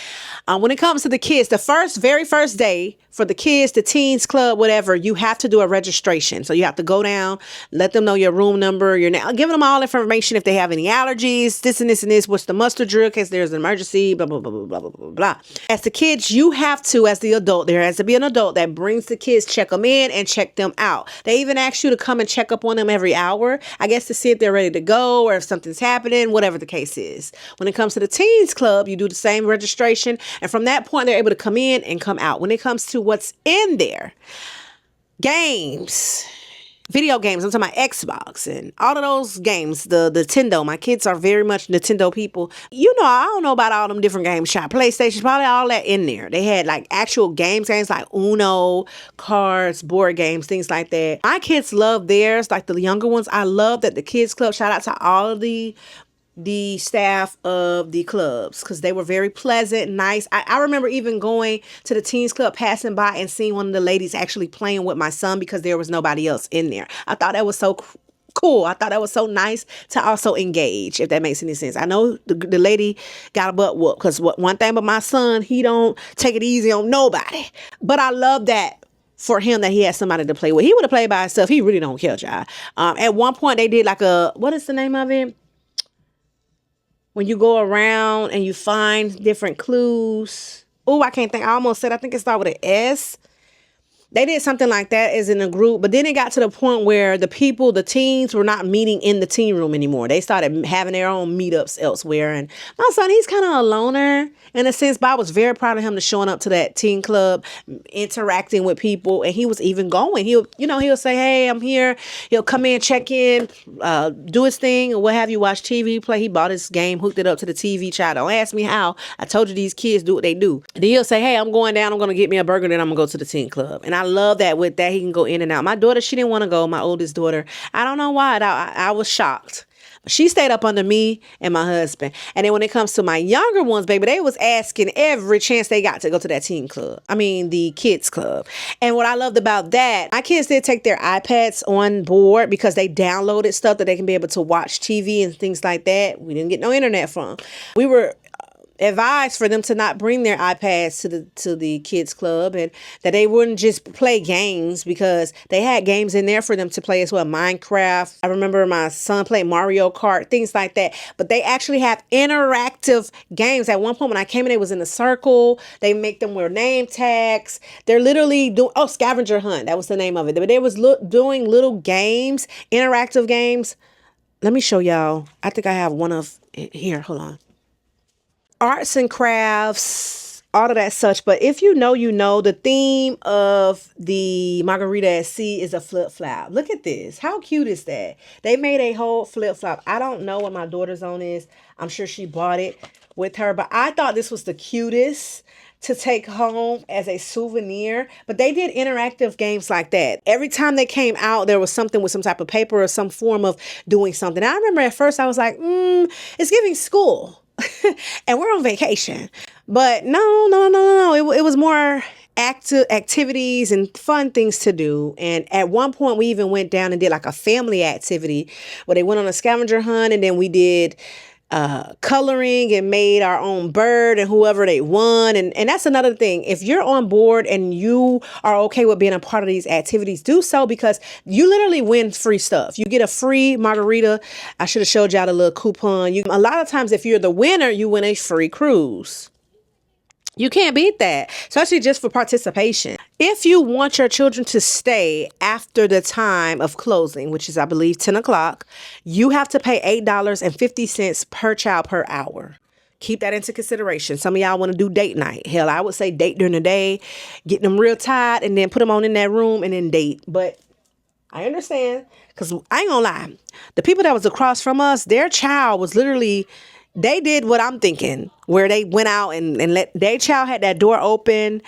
When it comes to the kids, the very first day for the kids, the teens club, whatever, you have to do a registration. So you have to go down, let them know your room number, your name, giving them all information if they have any allergies, this and this and this, what's the muster drill in case there's an emergency, blah, blah, blah, blah, blah, blah, blah, blah. As the kids, you have to, as the adult, there has to be an adult that brings the kids, check them in and check them out. They even ask you to come and check up on them every hour, I guess, to see if they're ready to go or if something's happening, whatever the case is. When it comes to the teens club, you do the same registration. And from that point, they're able to come in and come out. When it comes to what's in there, games, video games, I'm talking about Xbox and all of those games, the Nintendo. My kids are very much Nintendo people. You know, I don't know about all them different games. PlayStation, probably all that in there. They had like actual games like Uno, cards, board games, things like that. My kids love theirs, like the younger ones. I love that the Kids Club, shout out to all of the staff of the clubs, because they were very pleasant, nice. I remember even going to the teens club, passing by and seeing one of the ladies actually playing with my son because there was nobody else in there. I thought that was so cool. I thought that was so nice to also engage, if that makes any sense. I know the lady got a butt whoop, because one thing about my son, he don't take it easy on nobody. But I love that for him, that he had somebody to play with. He would have played by himself. He really don't care, y'all. At one point, they did like what is the name of it? When you go around and you find different clues. Oh, I can't think. I almost said, I think it started with an S. They did something like that as in a group, but then it got to the point where the teens were not meeting in the teen room anymore. They started having their own meetups elsewhere. And my son, he's kind of a loner in a sense, but I was very proud of him to showing up to that teen club, interacting with people. And he was even going. He'll say, hey, I'm here. He'll come in, check in, do his thing, or what have you, watch TV, play. He bought his game, hooked it up to the TV. Child, don't ask me how. I told you these kids do what they do. And then he'll say, hey, I'm going down. I'm going to get me a burger, then I'm going to go to the teen club. And I love that with that he can go in and out. My daughter, she didn't want to go. My oldest daughter, I don't know why. I was shocked. But she stayed up under me and my husband. And then when it comes to my younger ones, baby, they was asking every chance they got to go to that teen club. I mean, the kids club. And what I loved about that, my kids did take their iPads on board because they downloaded stuff that they can be able to watch TV and things like that. We didn't get no internet from. We were advised for them to not bring their iPads to the kids club, and that they wouldn't just play games, because they had games in there for them to play as well. Minecraft. I remember my son played Mario Kart, things like that. But they actually have interactive games. At one point when I came in, it was in a circle. They make them wear name tags. They're literally doing, scavenger hunt. That was the name of it. But they was doing little games, interactive games. Let me show y'all. I think I have one of here. Hold on. Arts and crafts, all of that such. But if you know, the theme of the Margarita at Sea is a flip-flop. Look at this. How cute is that? They made a whole flip-flop. I don't know what my daughter's on is. I'm sure she bought it with her. But I thought this was the cutest to take home as a souvenir. But they did interactive games like that. Every time they came out, there was something with some type of paper or some form of doing something. I remember at first I was like, it's giving school. And we're on vacation. But no. It was more activities and fun things to do. And at one point we even went down and did like a family activity where they went on a scavenger hunt, and then we did coloring and made our own bird and whoever they won. And that's another thing. If you're on board and you are okay with being a part of these activities, do so, because you literally win free stuff. You get a free margarita. I should have showed y'all the little coupon. A lot of times, if you're the winner, you win a free cruise. You can't beat that, especially just for participation. If you want your children to stay after the time of closing, which is, I believe, 10 o'clock, you have to pay $8.50 per child per hour. Keep that into consideration. Some of y'all want to do date night. Hell, I would say date during the day, get them real tired, and then put them on in that room and then date. But I understand, because I ain't gonna lie. The people that was across from us, their child was literally... They did what I'm thinking, where they went out and let their child had that door open,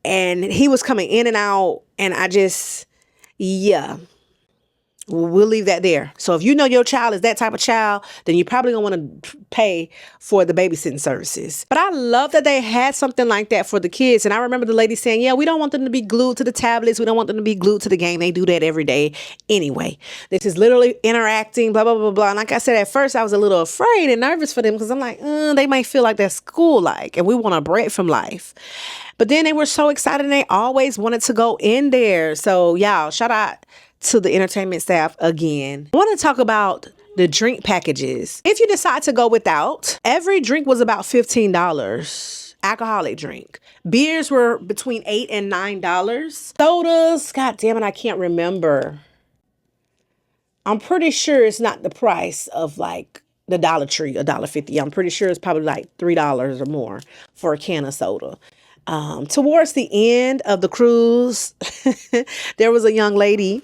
and he was coming in and out. And yeah, we'll leave that there. So if you know your child is that type of child, then you probably don't want to pay for the babysitting services. But I love that they had something like that for the kids. And I remember the lady saying, yeah, we don't want them to be glued to the tablets. We don't want them to be glued to the game. They do that every day anyway. This is literally interacting, blah, blah, blah, blah. And like I said, at first I was a little afraid and nervous for them, because I'm like, they might feel like that's school-like, and we want a break from life. But then they were so excited, and they always wanted to go in there. So y'all, shout out to the entertainment staff again. I want to talk about the drink packages. If you decide to go without, every drink was about $15. Alcoholic drink. Beers were between $8 and $9. Sodas, god damn it, I can't remember. I'm pretty sure it's not the price of like the Dollar Tree, $1.50. I'm pretty sure it's probably like $3 or more for a can of soda. Towards the end of the cruise, there was a young lady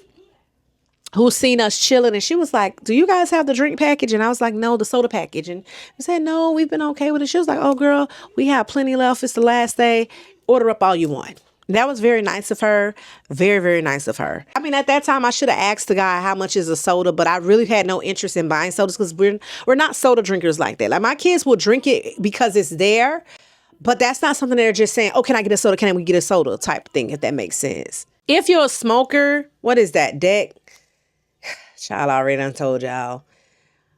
who seen us chilling, and she was like, do you guys have the drink package? And I was like, no, the soda package. And I said, no, we've been okay with it. She was like, oh girl, we have plenty left. It's the last day. Order up all you want. That was very nice of her. Very, very nice of her. I mean, at that time, I should have asked the guy how much is a soda, but I really had no interest in buying sodas, because we're not soda drinkers like that. Like, my kids will drink it because it's there, but that's not something they're just saying, oh, can I get a soda? Can we get a soda type thing, if that makes sense. If you're a smoker, what is that, deck? Child, I already done told y'all.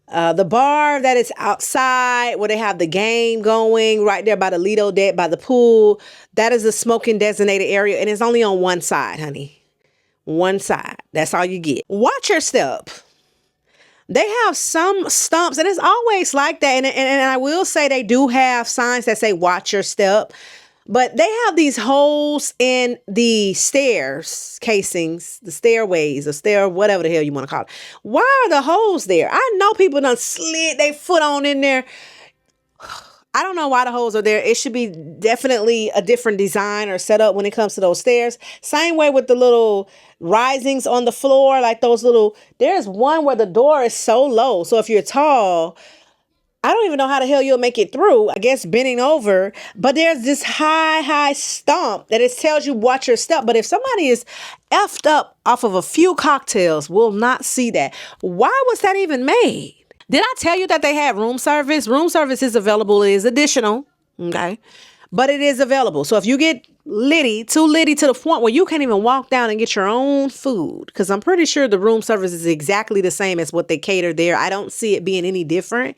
The bar that is outside, where they have the game going right there by the Lido deck, by the pool, that is the smoking designated area, and it's only on one side, honey. One side. That's all you get. Watch your step. They have some stumps, and it's always like that. And I will say they do have signs that say watch your step. But they have these holes in the stairs casings, the stairways, whatever the hell you want to call it. Why are the holes there? I know people done slid their foot on in there. I don't know why the holes are there. It should be definitely a different design or setup when it comes to those stairs. Same way with the little risings on the floor, like those little, there's one where the door is so low. So if you're tall, I don't even know how the hell you'll make it through. I guess bending over. But there's this high stump that it tells you watch your step. But if somebody is effed up off of a few cocktails, will not see that. Why was that even made? Did I tell you that they had room service? Room service is available. It is additional. Okay. But it is available. So if you get too litty to the point where you can't even walk down and get your own food, because I'm pretty sure the room service is exactly the same as what they cater there. I don't see it being any different.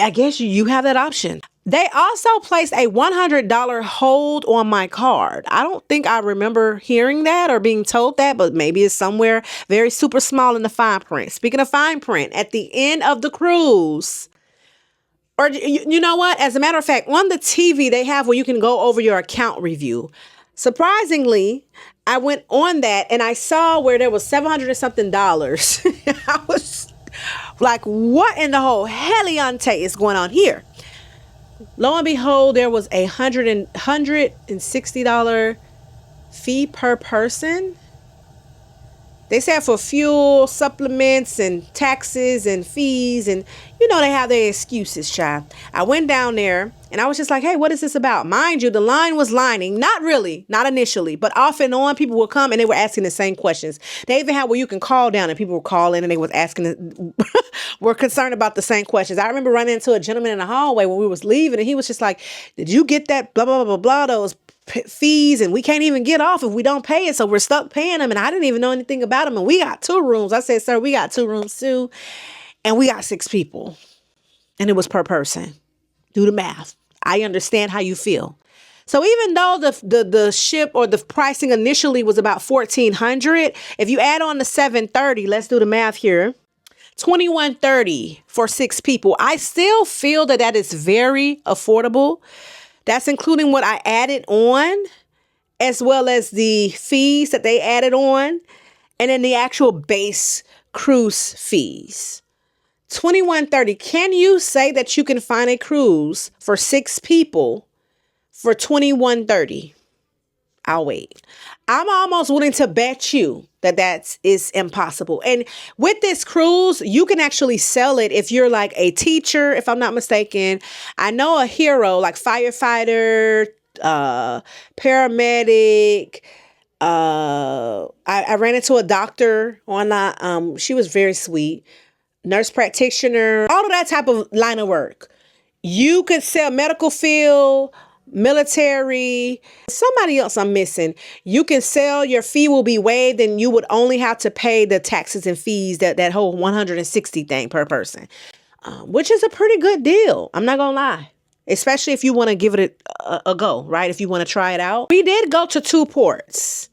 I guess you have that option. They also placed a $100 hold on my card. I don't think I remember hearing that or being told that, but maybe it's somewhere very super small in the fine print. Speaking of fine print, at the end of the cruise, or you know what? As a matter of fact, on the TV, they have where you can go over your account review. Surprisingly, I went on that and I saw where there was $700 and something. I was like, what in the whole heliante is going on here? Lo and behold, there was a $160 fee per person. They said for fuel, supplements, and taxes and fees, and you know they have their excuses, child. I went down there and I was just like, hey, what is this about? Mind you, the line was lining. Not really, not initially, but off and on, people would come and they were asking the same questions. They even had where you can call down and people would call in and they was asking, were concerned about the same questions. I remember running into a gentleman in the hallway when we was leaving and he was just like, did you get that blah, blah, blah, blah, those fees, and we can't even get off if we don't pay it, so we're stuck paying them. And I didn't even know anything about them, and we got 2 rooms. I said, sir, we got 2 rooms too. and we got 6 people, and it was per person. Do the math. I understand how you feel. So even though the ship or the pricing initially was about $1,400, if you add on the $730, let's do the math here, $2,130 for 6 people. I still feel that that is very affordable. That's including what I added on, as well as the fees that they added on, and then the actual base cruise fees. $2,130. Can you say that you can find a cruise for 6 people for $2,130? I'll wait. I'm almost willing to bet you that that is impossible. And with this cruise, you can actually sell it if you're like a teacher, if I'm not mistaken. I know a hero like firefighter, paramedic. I ran into a doctor online. She was very sweet. Nurse practitioner, all of that type of line of work. You could sell medical field, military, somebody else I'm missing. You can sell, your fee will be waived, and you would only have to pay the taxes and fees, that whole 160 thing per person, which is a pretty good deal. I'm not gonna lie, especially if you want to give it a go, right? If you want to try it out. We did go to 2 ports.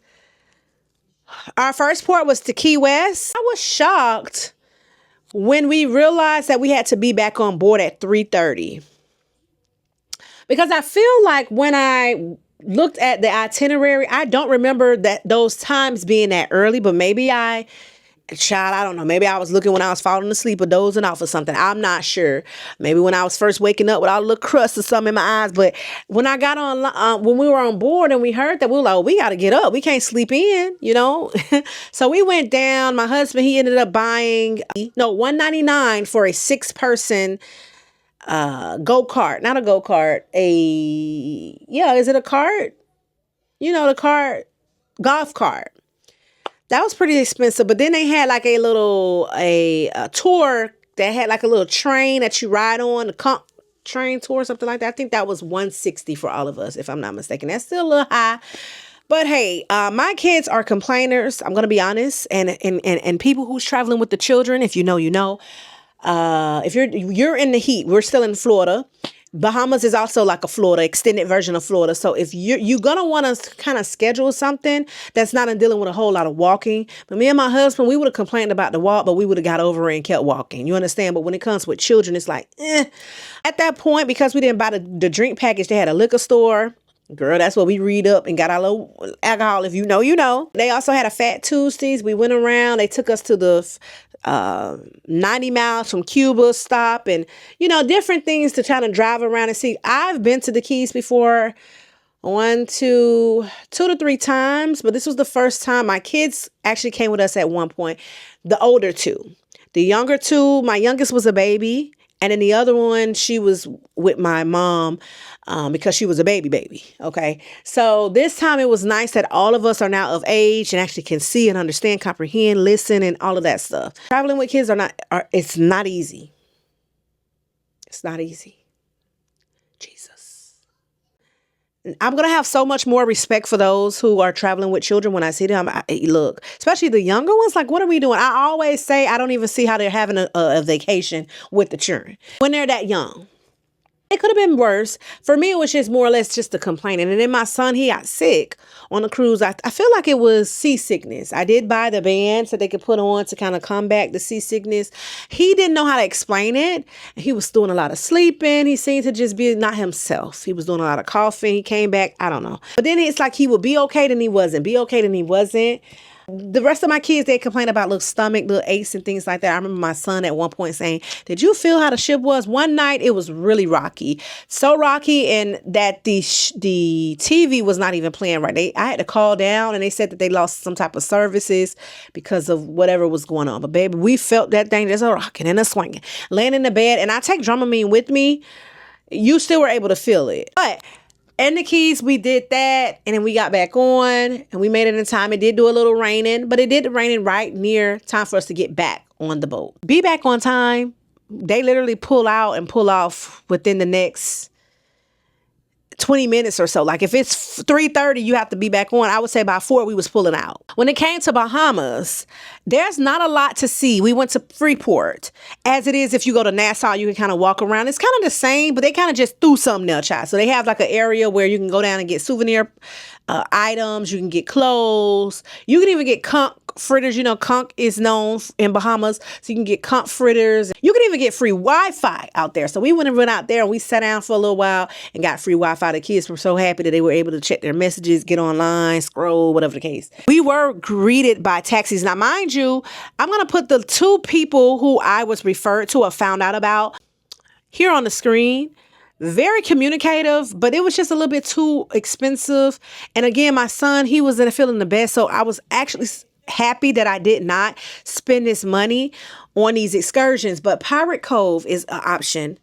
Our first port was to Key West. I was shocked when we realized that we had to be back on board at 3:30. Because I feel like when I looked at the itinerary, I don't remember that those times being that early, but maybe I don't know. Maybe I was looking when I was falling asleep or dozing off or something. I'm not sure. Maybe when I was first waking up with all the little crust or something in my eyes. But when I got on, when we were on board and we heard that, we were like, oh, we got to get up. We can't sleep in, you know. So we went down. My husband, he ended up buying, $199 for a 6-person go-kart. Not a go-kart. Is it a cart? You know, the cart, golf cart. That was pretty expensive. But then they had like a tour that had like a little train that you ride on, a train tour, something like that. I think that was $160 for all of us, if I'm not mistaken. That's still a little high. But hey, my kids are complainers. I'm going to be honest. And people who's traveling with the children, if you know, you know. If you're in the heat, we're still in Florida. Bahamas is also like a Florida, extended version of Florida. So if you're going to want to kind of schedule something that's not dealing with a whole lot of walking. But me and my husband, we would have complained about the walk, but we would have got over it and kept walking. You understand? But when it comes with children, it's like, At that point, because we didn't buy the drink package, they had a liquor store. Girl, that's what we read up and got our little alcohol. If you know, you know. They also had a Fat Tuesdays. We went around. They took us to the 90 miles from Cuba stop, and different things to try to drive around and see. I've been to the Keys before 2 to 3 times, but this was the first time. My kids actually came with us at one point. The older 2, the younger 2, my youngest was a baby, and then the other one, she was with my mom because she was a baby. Okay. So this time it was nice that all of us are now of age and actually can see and understand, comprehend, listen, and all of that stuff. Traveling with kids it's not easy. It's not easy. Jesus. I'm going to have so much more respect for those who are traveling with children when I see them. Look, especially the younger ones, like, what are we doing? I always say I don't even see how they're having a vacation with the children when they're that young. It could have been worse. For me, it was just more or less just the complaining. And then my son, he got sick on the cruise. I feel like it was seasickness. I did buy the bands that they could put on to kind of combat the seasickness. He didn't know how to explain it. He was doing a lot of sleeping. He seemed to just be not himself. He was doing a lot of coughing. He came back. I don't know. But then it's like he would be okay, then he wasn't. Be okay, then he wasn't. The rest of my kids, they complain about little stomach, little aches and things like that. I remember my son at one point saying, did you feel how the ship was? One night, it was really rocky. So rocky, and that the TV was not even playing right. I had to call down, and they said that they lost some type of services because of whatever was going on. But baby, we felt that thing just a rocking and a swinging. Laying in the bed, and I take Dramamine with me. You still were able to feel it. But in the Keys, we did that, and then we got back on, and we made it in time. It did do a little raining, but it did raining right near time for us to get back on the boat. Be back on time. They literally pull out and pull off within the next 20 minutes or so. Like if it's 3:30, you have to be back on. I would say by 4, we was pulling out. When it came to Bahamas, there's not a lot to see. We went to Freeport. As it is, if you go to Nassau, you can kind of walk around. It's kind of the same, but they kind of just threw something there, child. So they have like an area where you can go down and get souvenir items. You can get clothes. You can even get conch fritters. You know, conch is known in Bahamas. So you can get conch fritters. You can even get free Wi-Fi out there. So we went out there and we sat down for a little while and got free Wi-Fi. The kids were so happy that they were able to check their messages, get online, scroll, whatever the case. We were greeted by taxis. Now, mind you, I'm going to put the 2 people who I was referred to or found out about here on the screen. Very communicative, but it was just a little bit too expensive. And again, my son, he wasn't feeling the best. So I was actually happy that I did not spend this money on these excursions. But Pirate Cove is an option.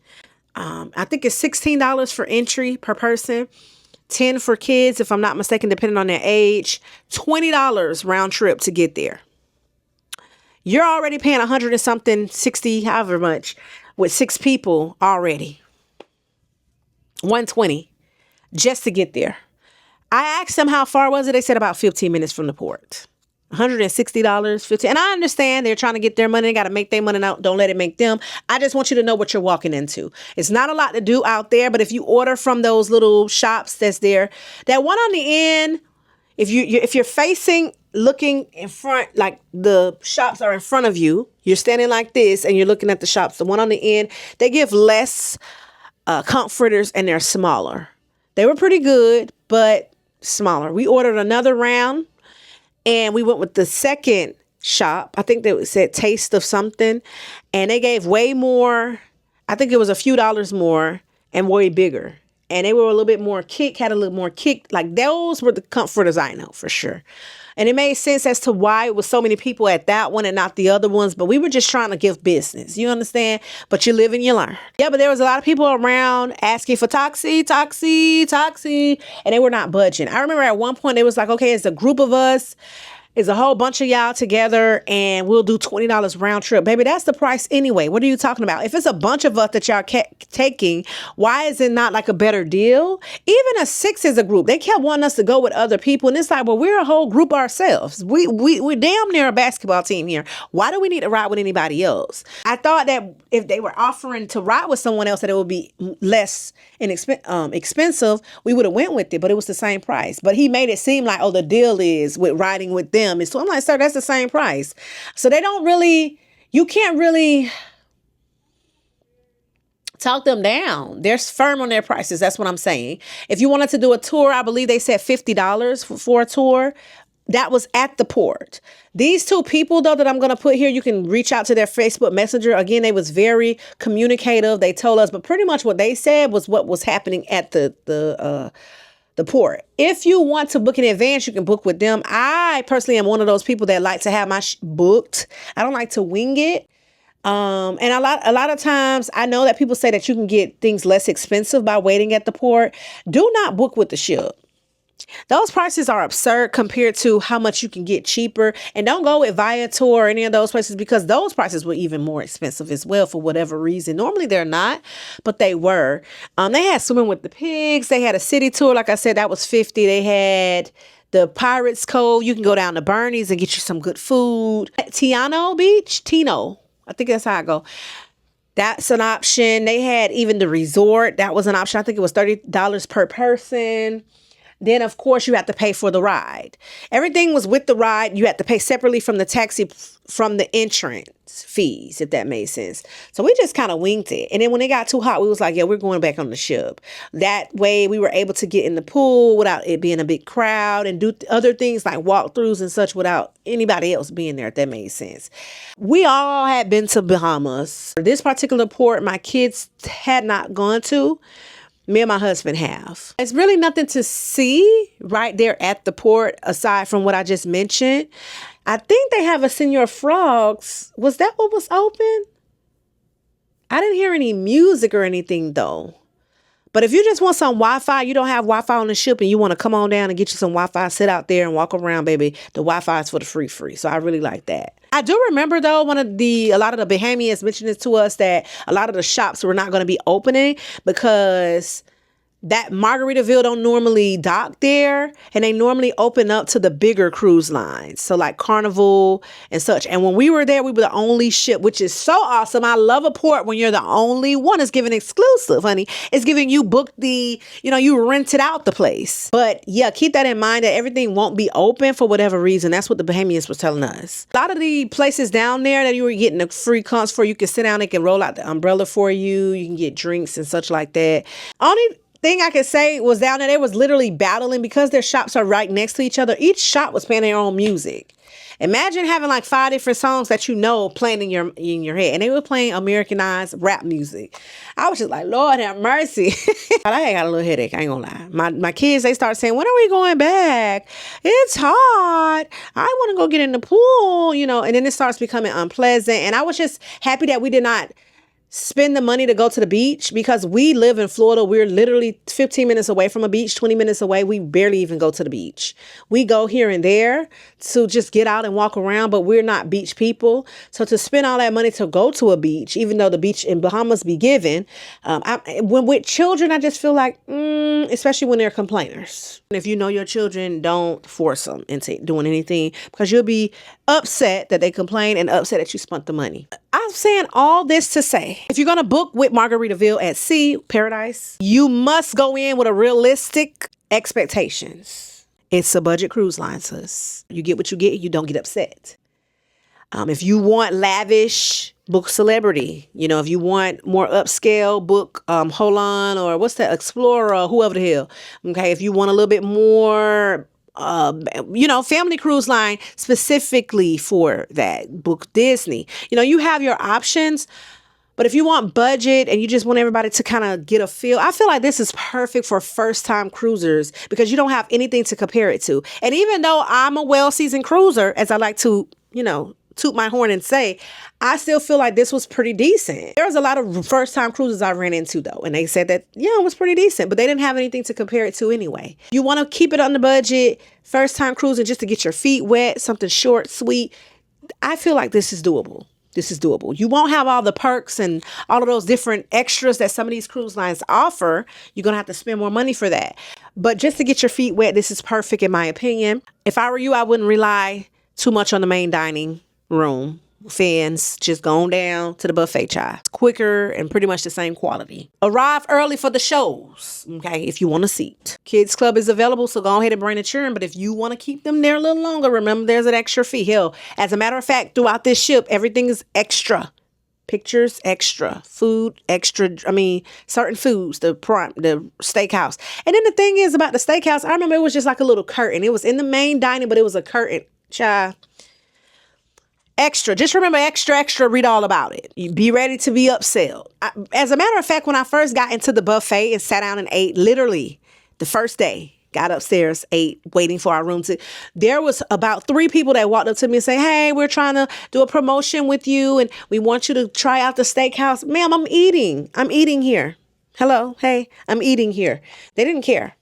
I think it's $16 for entry per person, $10 for kids, if I'm not mistaken, depending on their age, $20 round trip to get there. You're already paying 100 and something, 60, however much, with 6 people already. 120 just to get there. I asked them how far was it. They said about 15 minutes from the port. $160, 15. And I understand they're trying to get their money. They got to make their money out. Don't let it make them. I just want you to know what you're walking into. It's not a lot to do out there, but if you order from those little shops that's there, that one on the end, if you're facing, looking in front, like the shops are in front of you, you're standing like this and you're looking at the shops. The one on the end, they give less conch fritters and they're smaller. They were pretty good, but smaller. We ordered another round and we went with the second shop. I think they said taste of something, and they gave way more. I think it was a few dollars more and way bigger. And they were a little bit more had a little more kick. Like those were the conch fritters I know for sure. And it made sense as to why it was so many people at that one and not the other ones. But we were just trying to give business. You understand? But you live and you learn. Yeah, but there was a lot of people around asking for taxi. And they were not budging. I remember at one point, it was like, okay, it's a group of us. It's a whole bunch of y'all together and we'll do $20 round trip. Baby, that's the price anyway. What are you talking about? If it's a bunch of us that y'all taking, why is it not like a better deal? Even a 6 is a group. They kept wanting us to go with other people. And it's like, well, we're a whole group ourselves. We're damn near a basketball team here. Why do we need to ride with anybody else? I thought that if they were offering to ride with someone else that it would be less expensive, we would have went with it, but it was the same price. But he made it seem like, oh, the deal is with riding with them. So I'm like, sir, that's the same price. So they don't really, you can't really talk them down. They're firm on their prices. That's what I'm saying. If you wanted to do a tour, I believe they said $50 for a tour. That was at the port. These 2 people, though, that I'm going to put here, you can reach out to their Facebook Messenger. Again, they was very communicative. They told us, but pretty much what they said was what was happening at the port. If you want to book in advance, you can book with them. I personally am one of those people that like to have my booked. I don't like to wing it. And a lot of times I know that people say that you can get things less expensive by waiting at the port. Do not book with the ship. Those prices are absurd compared to how much you can get cheaper. And don't go with Viator or any of those places because those prices were even more expensive as well for whatever reason. Normally they're not, but they were. They had Swimming with the Pigs. They had a city tour. Like I said, that was $50. They had the Pirates Cove. You can go down to Bernie's and get you some good food. Tino Beach? Tino. I think that's how I go. That's an option. They had even the resort. That was an option. I think it was $30 per person. Then, of course, you have to pay for the ride. Everything was with the ride. You had to pay separately from the taxi, from the entrance fees, if that made sense. So we just kind of winged it. And then when it got too hot, we was like, yeah, we're going back on the ship. That way we were able to get in the pool without it being a big crowd and do other things like walkthroughs and such without anybody else being there, if that made sense. We all had been to Bahamas. This particular port, my kids had not gone to. Me and my husband have. It's really nothing to see right there at the port aside from what I just mentioned. I think they have a Senor Frogs. Was that what was open? I didn't hear any music or anything though. But if you just want some Wi-Fi, you don't have Wi-Fi on the ship and you want to come on down and get you some Wi-Fi, sit out there and walk around, baby. The Wi-Fi is for the free. So I really like that. I do remember though, a lot of the Bahamians mentioned it to us that a lot of the shops were not going to be opening because that Margaritaville don't normally dock there, and they normally open up to the bigger cruise lines. So like Carnival and such. And when we were there, we were the only ship, which is so awesome. I love a port when you're the only one. It's giving exclusive, honey. It's giving you book the, you rented out the place. But yeah, keep that in mind that everything won't be open for whatever reason. That's what the Bahamians was telling us. A lot of the places down there that you were getting the free cons for, you can sit down, they can roll out the umbrella for you. You can get drinks and such like that. Only thing I could say was down there, they was literally battling because their shops are right next to each other. Each shop was playing their own music. Imagine having like 5 different songs that playing in your head, and they were playing Americanized rap music. I was just like, Lord have mercy. I had got a little headache. I ain't gonna lie. My kids, they started saying, when are we going back? It's hot. I want to go get in the pool, and then it starts becoming unpleasant. And I was just happy that we did not spend the money to go to the beach, because we live in Florida. We're literally 15 minutes away from a beach, 20 minutes away. We barely even go to the beach. We go here and there to just get out and walk around, but we're not beach people. So to spend all that money to go to a beach, even though the beach in Bahamas be given, when with children, I just feel like, especially when they're complainers. And if you know your children, don't force them into doing anything, because you'll be upset that they complain and upset that you spent the money. I'm saying all this to say, if you're going to book with Margaritaville at Sea Paradise, you must go in with a realistic expectations. It's a budget cruise line, sis. You get what you get. You don't get upset. If you want lavish, book Celebrity. If you want more upscale, book Hold On, or what's that, Explorer, whoever the hell. Okay, if you want a little bit more family cruise line specifically for that, book Disney. You have your options. But if you want budget and you just want everybody to kind of get a feel, I feel like this is perfect for first-time cruisers, because you don't have anything to compare it to. And even though I'm a well-seasoned cruiser, as I like to, toot my horn and say, I still feel like this was pretty decent. There was a lot of first-time cruises I ran into, though, and they said that, it was pretty decent, but they didn't have anything to compare it to anyway. You want to keep it on the budget, first-time cruising, just to get your feet wet, something short, sweet. I feel like this is doable. This is doable. You won't have all the perks and all of those different extras that some of these cruise lines offer. You're going to have to spend more money for that. But just to get your feet wet, this is perfect in my opinion. If I were you, I wouldn't rely too much on the main dining room. Fans, just going down to the buffet, child. It's quicker and pretty much the same quality. Arrive early for the shows, okay, if you want a seat. Kids Club is available, so go ahead and bring the children. But if you want to keep them there a little longer, remember there's an extra fee. Hell, as a matter of fact, throughout this ship, everything is extra. Pictures, extra. Food, extra. Certain foods, the steakhouse. And then the thing is about the steakhouse, I remember it was just like a little curtain. It was in the main dining, but it was a curtain, child. Extra. Just remember, extra, read all about it. You be ready to be upsell. As a matter of fact, when I first got into the buffet and sat down and ate, literally the first day, got upstairs, ate, waiting for our room there was about 3 people that walked up to me and say, hey, we're trying to do a promotion with you, and we want you to try out the steakhouse. Ma'am, I'm eating here. Hello. Hey, I'm eating here. They didn't care.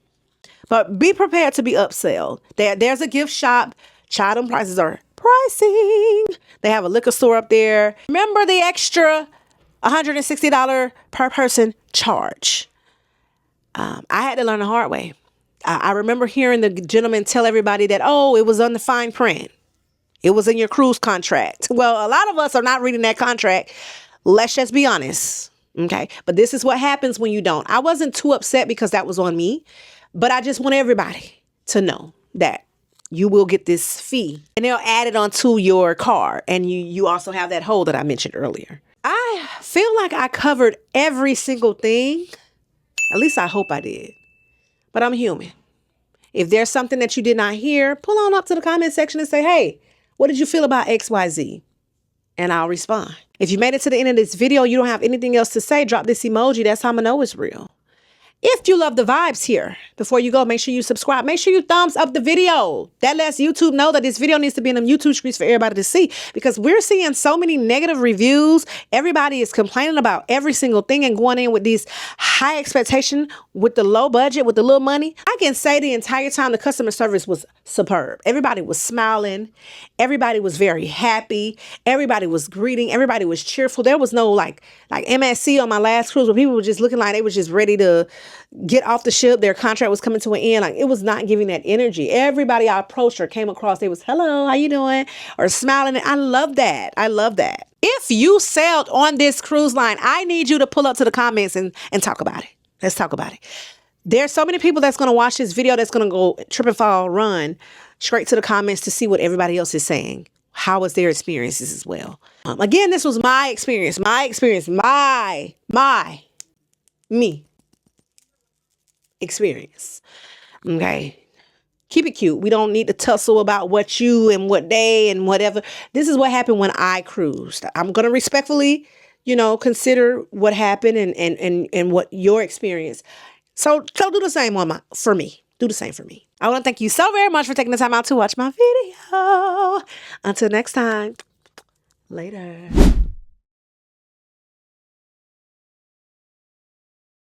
But be prepared to be upsell. There's a gift shop. Child, them prices are pricing. They have a liquor store up there. Remember the extra $160 per person charge. I had to learn the hard way. I remember hearing the gentleman tell everybody that, it was on the fine print. It was in your cruise contract. Well, a lot of us are not reading that contract. Let's just be honest. Okay. But this is what happens when you don't. I wasn't too upset because that was on me, but I just want everybody to know that you will get this fee, and they'll add it onto your card. And you also have that hold that I mentioned earlier. I feel like I covered every single thing. At least I hope I did. But I'm human. If there's something that you did not hear, pull on up to the comment section and say, hey, what did you feel about XYZ? And I'll respond. If you made it to the end of this video, you don't have anything else to say, drop this emoji. That's how I'm gonna know it's real. If you love the vibes here, before you go, make sure you subscribe. Make sure you thumbs up the video. That lets YouTube know that this video needs to be in them YouTube streets for everybody to see, because we're seeing so many negative reviews. Everybody is complaining about every single thing and going in with these high expectation with the low budget, with the little money. I can say the entire time the customer service was superb. Everybody was smiling. Everybody was very happy. Everybody was greeting. Everybody was cheerful. There was no like MSC on my last cruise where people were just looking like they was just ready to get off the ship. Their contract was coming to an end. Like, it was not giving that energy. Everybody I approached or came across, they was, hello, how you doing? Or smiling. I love that. I love that. If you sailed on this cruise line, I need you to pull up to the comments and talk about it. Let's talk about it. There's so many people that's going to watch this video that's going to go trip and fall, run straight to the comments to see what everybody else is saying. How was their experiences as well? Again, this was my experience, me experience. Okay. Keep it cute. We don't need to tussle about what you and what they and whatever. This is what happened when I cruised. I'm going to respectfully, consider what happened and what your experience. So do the same for me. Do the same for me. I want to thank you so very much for taking the time out to watch my video. Until next time. Later.